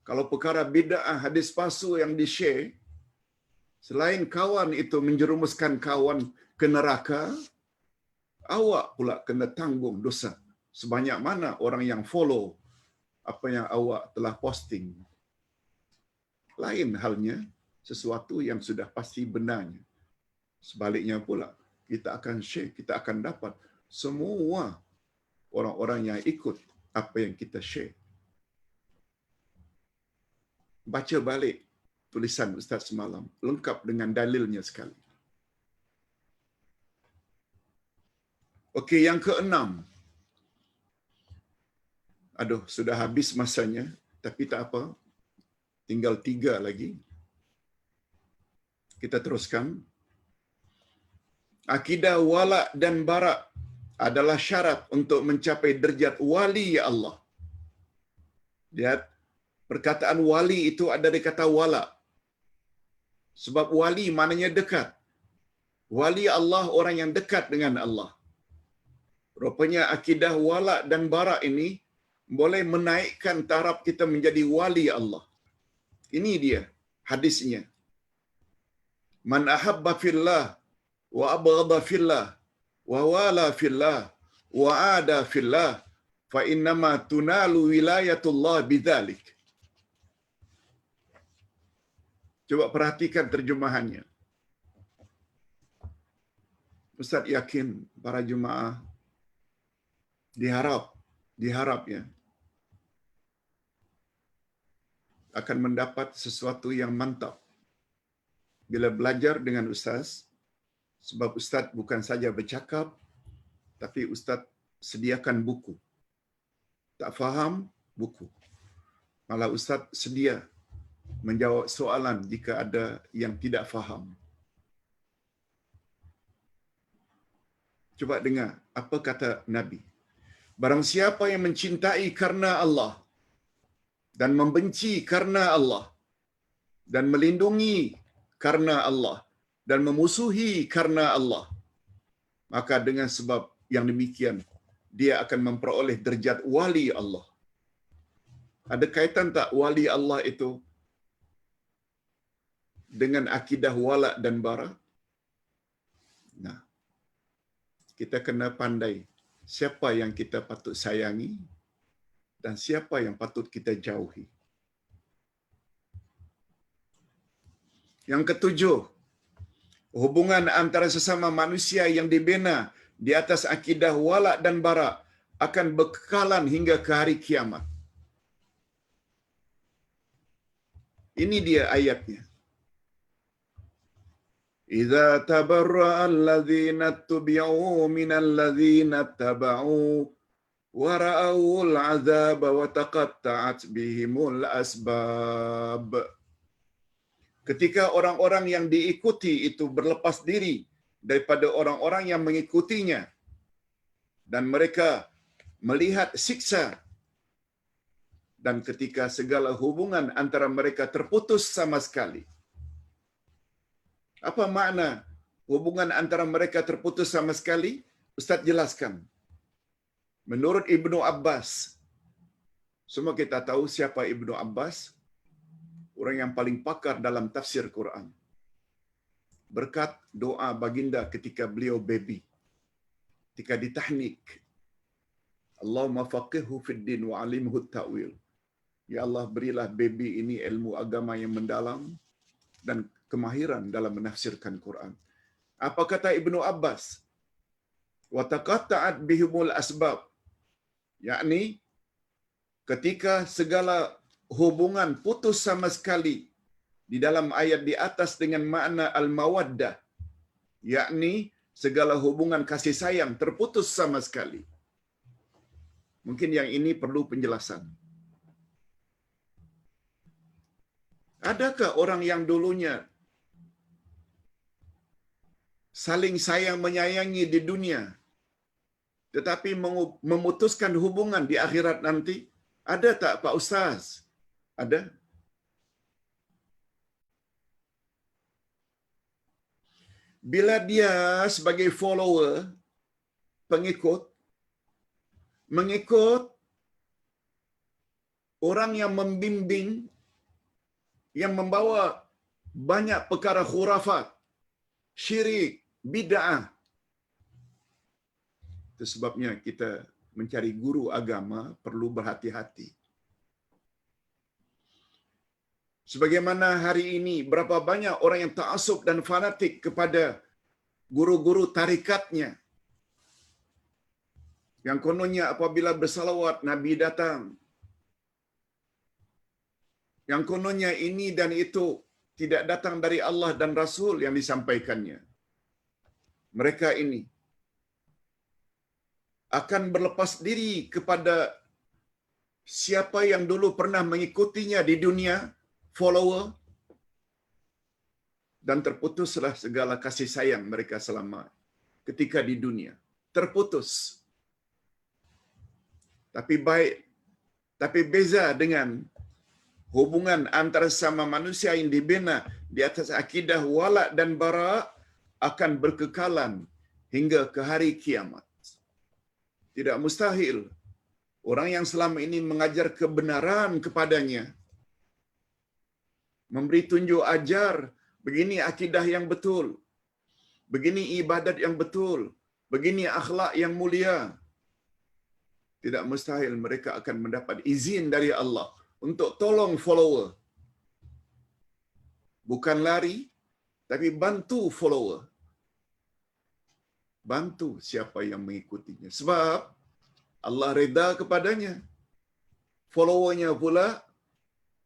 Kalau perkara bid'ah hadis palsu yang di-share, selain kawan itu menjerumuskan kawan ke neraka, awak pula kena tanggung dosa. Sebanyak mana orang yang follow apa yang awak telah posting. Lain halnya sesuatu yang sudah pasti benarnya. Sebaliknya pula, kita akan share, kita akan dapat semua orang-orang yang ikut apa yang kita share. Baca balik tulisan Ustaz semalam, lengkap dengan dalilnya sekali. Okey, yang keenam. Aduh, sudah habis masanya, tapi tak apa. Tinggal 3 lagi. Kita teruskan. Akidah wala dan bara adalah syarat untuk mencapai derajat wali Allah. Lihat, perkataan wali itu ada dari kata wala. Sebab wali maknanya dekat. Wali Allah orang yang dekat dengan Allah. Rupanya akidah wala dan bara ini boleh menaikkan taraf kita menjadi wali Allah. Ini dia hadisnya. Man ahabba fillah wa abghadha fillah wa wala fillah wa ada fillah fa innama tunalu wilayatullah bidzalik. Coba perhatikan terjemahannya. Ustaz yakin para jemaah diharapnya akan mendapat sesuatu yang mantap bila belajar dengan Ustaz, sebab Ustaz bukan saja bercakap, tapi Ustaz sediakan buku. Tak faham, buku. Malah Ustaz sedia menjawab soalan jika ada yang tidak faham. Coba dengar apa kata Nabi. Barang siapa yang mencintai karena Allah dan membenci karena Allah dan melindungi karena Allah dan memusuhi karena Allah, maka dengan sebab yang demikian dia akan memperoleh derajat wali Allah. Ada kaitan tak wali Allah itu dengan akidah wala dan bara? Nah, kita kena pandai siapa yang kita patut sayangi dan siapa yang patut kita jauhi. Yang ketujuh, hubungan antara sesama manusia yang dibina di atas akidah wala dan bara akan berkekalan hingga ke hari kiamat. Ini dia ayatnya. Idza tabarra'a alladzina tubi'u minal ladzina taba'u wa ra'awul 'adzaba wa taqatta'at bihimul asbab. Ketika orang-orang yang diikuti itu berlepas diri daripada orang-orang yang mengikutinya dan mereka melihat siksa, dan ketika segala hubungan antara mereka terputus sama sekali. Apa makna hubungan antara mereka terputus sama sekali? Ustaz jelaskan. Menurut Ibnu Abbas, semua kita tahu siapa Ibnu Abbas, orang yang paling pakar dalam tafsir Quran. Berkat doa baginda ketika beliau baby, ketika ditahnik, Allahumma faqihhu fid din wa alimhu ta'wil. Ya Allah, berilah baby ini ilmu agama yang mendalam dan kemahiran dalam menafsirkan Quran. Apa kata Ibnu Abbas? Wa taqatta'at bihimul asbab. Yakni ketika segala hubungan putus sama sekali di dalam ayat di atas dengan makna al-mawaddah, yakni segala hubungan kasih sayang terputus sama sekali. Mungkin yang ini perlu penjelasan. Adakah orang yang dulunya saling sayang menyayangi di dunia tetapi memutuskan hubungan di akhirat nanti? Ada tak Pak Ustaz? Ada. Bila dia sebagai follower, pengikut, mengikut orang yang membimbing, yang membawa banyak perkara khurafat, syirik, bid'ah. Itu sebabnya kita mencari guru agama perlu berhati-hati. Sebagaimana hari ini berapa banyak orang yang ta'assub dan fanatik kepada guru-guru tarikatnya, yang kononnya apabila bersalawat Nabi datang, yang kononnya ini dan itu tidak datang dari Allah dan Rasul yang disampaikannya. Mereka ini akan berlepas diri kepada siapa yang dulu pernah mengikutinya di dunia, follower, dan terputuslah segala kasih sayang mereka selama ketika di dunia. Terputus. Tapi beza dengan hubungan antara sama manusia yang dibina di atas akidah wala' dan bara' akan berkekalan hingga ke hari kiamat. Tidak mustahil orang yang selama ini mengajar kebenaran kepadanya, memberi tunjuk ajar, begini akidah yang betul, begini ibadat yang betul, begini akhlak yang mulia. Tidak mustahil mereka akan mendapat izin dari Allah untuk tolong follower. Bukan lari, tapi bantu follower. Bantu siapa yang mengikutinya. Sebab Allah reda kepadanya. Followernya pula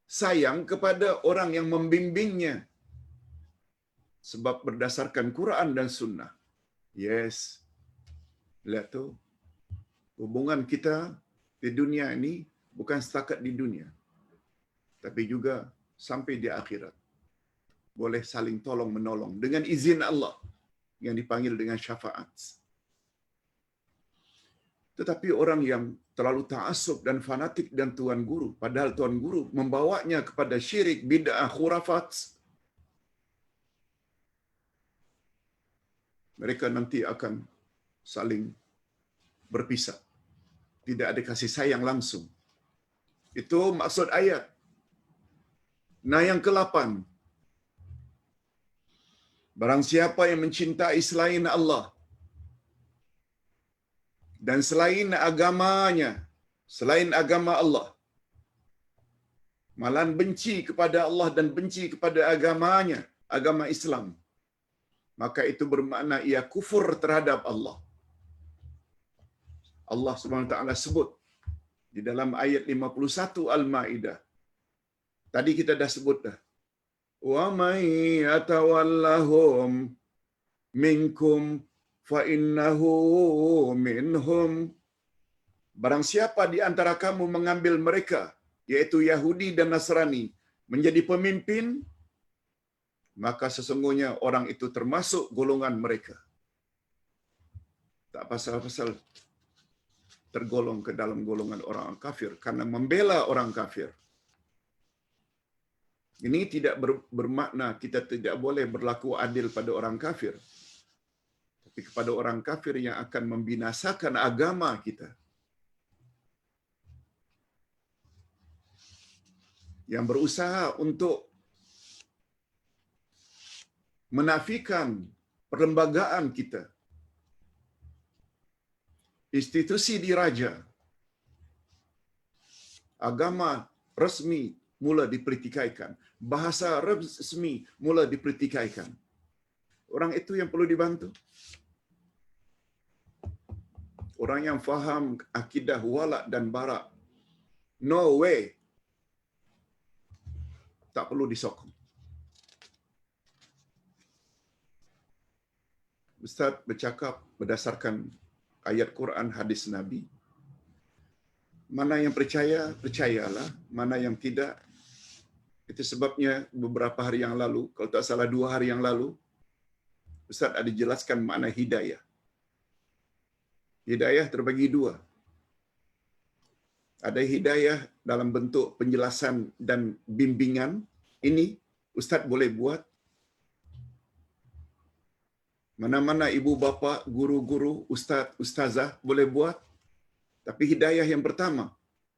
sayang kepada orang yang membimbingnya. Sebab berdasarkan Quran dan Sunnah. Yes. Lihat tu. Hubungan kita di dunia ini bukan setakat di dunia, tapi juga sampai di akhirat. Boleh saling tolong menolong dengan izin Allah yang dipanggil dengan syafaat. Tetapi orang yang terlalu ta'assub dan fanatik dan tuan guru, padahal tuan guru membawanya kepada syirik, bid'ah, khurafat, mereka nanti akan saling berpisah. Tidak ada kasih sayang langsung. Itu maksud ayat. Nah, yang ke-8. Barang siapa yang mencintai selain Allah dan selain agamanya, selain agama Allah, malahan benci kepada Allah dan benci kepada agamanya, agama Islam, maka itu bermakna ia kufur terhadap Allah. Allah Subhanahu wa taala sebut di dalam ayat 51 Al-Maidah. Tadi kita dah sebut dah. Wa may yatawallahum minkum fa innahu minhum. Barang siapa di antara kamu mengambil mereka, yaitu Yahudi dan Nasrani, menjadi pemimpin, maka sesungguhnya orang itu termasuk golongan mereka. Tak pasal-pasal tergolong ke dalam golongan orang kafir karena membela orang kafir. Ini tidak bermakna kita tidak boleh berlaku adil pada orang kafir. Tapi kepada orang kafir yang akan membinasakan agama kita. Yang berusaha untuk menafikan perlembagaan kita. Institusi diraja, agama resmi mula dipertikaikan, bahasa resmi mula dipertikaikan. Orang itu yang perlu dibantu. Orang yang faham akidah wala dan bara. No way. Tak perlu disokong. Ustaz bercakap berdasarkan ayat Quran, hadis Nabi. Mana yang percaya, percayalah. Mana yang tidak. Itu sebabnya beberapa hari yang lalu, kalau tak salah 2 hari yang lalu, Ustaz ada jelaskan makna hidayah. Hidayah terbagi 2. Ada hidayah dalam bentuk penjelasan dan bimbingan. Ini Ustaz boleh buat. Mana-mana ibu bapa, guru-guru, ustaz, ustazah boleh buat. Tapi hidayah yang pertama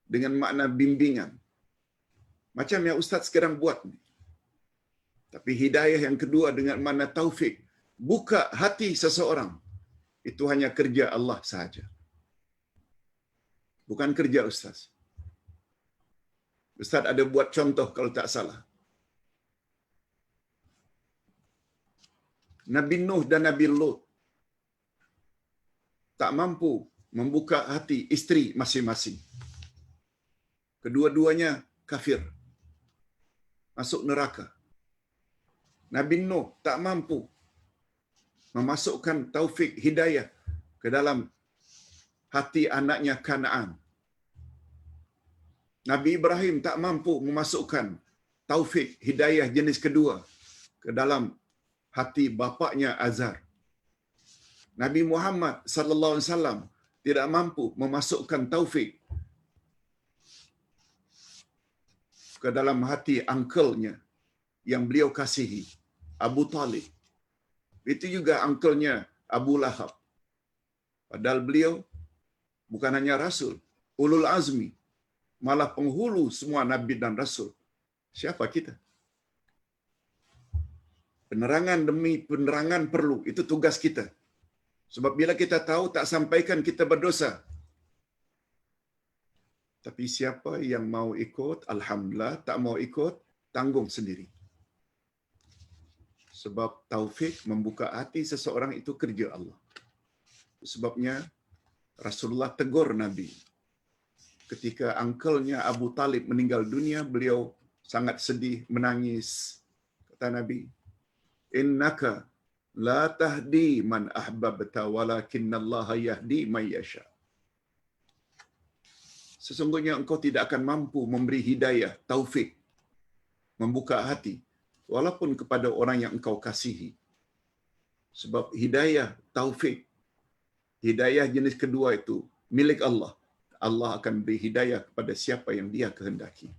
dengan makna bimbingan. Macam yang ustaz sekarang buat ni. Tapi hidayah yang kedua dengan makna taufik. Buka hati seseorang. Itu hanya kerja Allah sahaja. Bukan kerja ustaz. Ustaz ada buat contoh kalau tak salah. Nabi Nuh dan Nabi Lut tak mampu membuka hati isteri masing-masing. Kedua-duanya kafir. Masuk neraka. Nabi Nuh tak mampu memasukkan taufik hidayah ke dalam hati anaknya Kanaan. Nabi Ibrahim tak mampu memasukkan taufik hidayah jenis kedua ke dalam hati bapaknya Azar. Nabi Muhammad sallallahu alaihi wasallam tidak mampu memasukkan taufik ke dalam hati uncle-nya yang beliau kasihi, Abu Talib. Itu juga uncle-nya Abu Lahab. Padahal beliau bukan hanya rasul, ulul azmi, malah penghulu semua nabi dan rasul. Siapa kita? Penerangan demi penerangan perlu, itu tugas kita. Sebab bila kita tahu tak sampaikan, kita berdosa. Tapi siapa yang mau ikut, alhamdulillah, tak mau ikut, tanggung sendiri. Sebab taufik membuka hati seseorang itu kerja Allah. Sebabnya Rasulullah tegur Nabi. Ketika uncle-nya Abu Talib meninggal dunia, beliau sangat sedih, menangis. Kata Nabi, innaka la tahdi man ahbabta walakinnallaha yahdi man yasha. Sesungguhnya engkau tidak akan mampu memberi hidayah, taufik, membuka hati, walaupun kepada orang yang engkau kasihi. Sebab hidayah, taufik, hidayah jenis kedua itu milik Allah. Allah akan beri hidayah kepada siapa yang Dia kehendaki.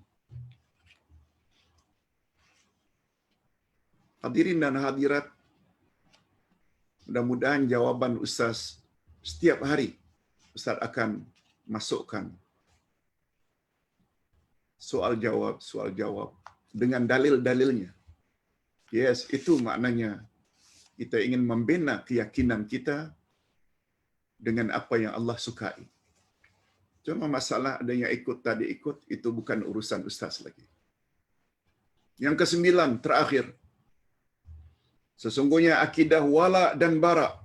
Hadirin dan hadirat, mudah-mudahan jawaban Ustaz setiap hari Ustaz akan masukkan soal jawab dengan dalil-dalilnya. Yes, itu maknanya kita ingin membina keyakinan kita dengan apa yang Allah sukai. Cuma masalah ada yang ikut, tak ikut, itu bukan urusan Ustaz lagi. Yang ke-9, terakhir. Sesungguhnya akidah wala dan bara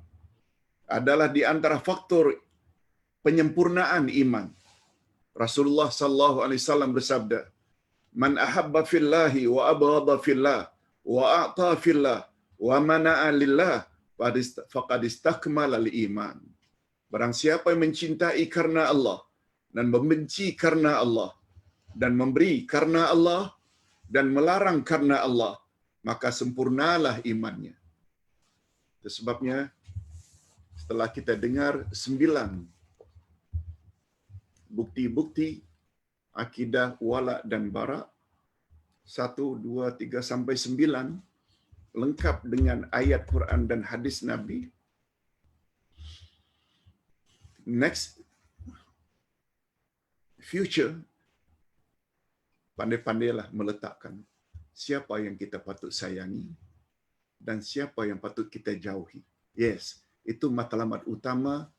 adalah di antara faktor penyempurnaan iman. Rasulullah sallallahu alaihi wasallam bersabda, "Man ahabba fillahi wa abghadha fillah wa a'ta fillah wa mana'a lillah faqad istakmala al-iman." Barang siapa yang mencintai karena Allah dan membenci karena Allah dan memberi karena Allah dan melarang karena Allah, maka sempurnalah imannya. Itu sebabnya setelah kita dengar 9 bukti-bukti akidah wala dan bara, 1, 2, 3 sampai 9, lengkap dengan ayat Quran dan hadis Nabi. Next, future, pandai-pandailah meletakkan siapa yang kita patut sayangi dan siapa yang patut kita jauhi. Yes, itu matlamat utama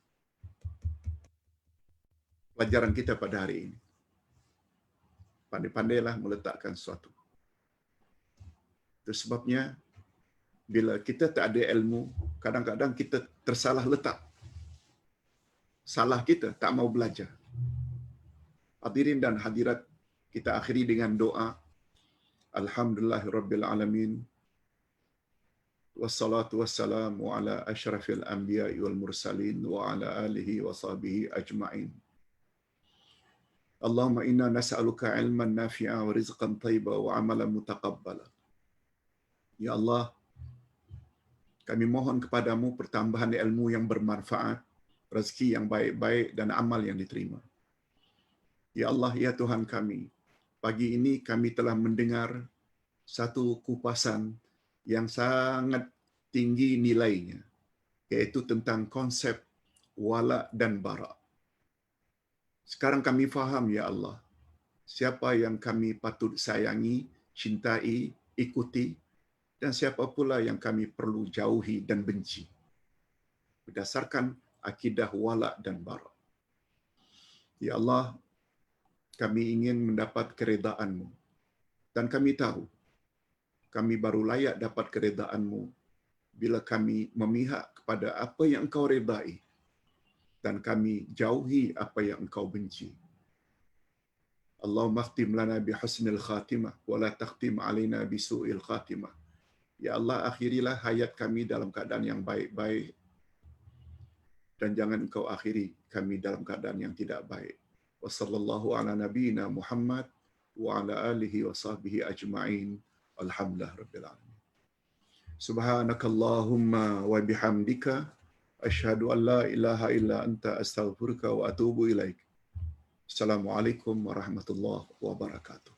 pelajaran kita pada hari ini. Pandai-pandailah meletakkan sesuatu. Itu sebabnya bila kita tak ada ilmu, kadang-kadang kita tersalah letak. Salah kita tak mau belajar. Hadirin dan hadirat, kita akhiri dengan doa. Alhamdulillahirabbil alamin. Wassalatu wassalamu ala asyrafil anbiya'i wal mursalin wa ala alihi wa sahbihi ajma'in. Allahumma inna nas'aluka ilman nafi'a wa rizqan thayyiba wa amalan mutaqabbala. Ya Allah, kami mohon kepadamu pertambahan ilmu yang bermanfaat, rezeki yang baik-baik dan amal yang diterima. Ya Allah, ya Tuhan kami, pagi ini kami telah mendengar satu kupasan yang sangat tinggi nilainya, yaitu tentang konsep wala dan bara. Sekarang kami faham, ya Allah, siapa yang kami patut sayangi, cintai, ikuti, dan siapa pula yang kami perlu jauhi dan benci. Berdasarkan akidah wala dan bara. Ya Allah, kami ingin mendapat keredaan-Mu. Dan kami tahu, kami baru layak dapat keredaan-Mu bila kami memihak kepada apa yang Engkau redai dan kami jauhi apa yang Engkau benci. Allahumma khtim lana bihusnil khatimah wa la takhtim alaina bisu'il khatimah. Ya Allah, akhirilah hayat kami dalam keadaan yang baik-baik dan jangan Engkau akhiri kami dalam keadaan yang tidak baik. Wa sallallahu ala nabiyyina Muhammad wa ala alihi wa sahbihi ajma'in. Alhamdulillahirabbil alamin. Subhanakallahumma wa bihamdika asyhadu an la ilaha illa anta astaghfiruka wa atubu ilaik. Assalamualaikum warahmatullahi wabarakatuh.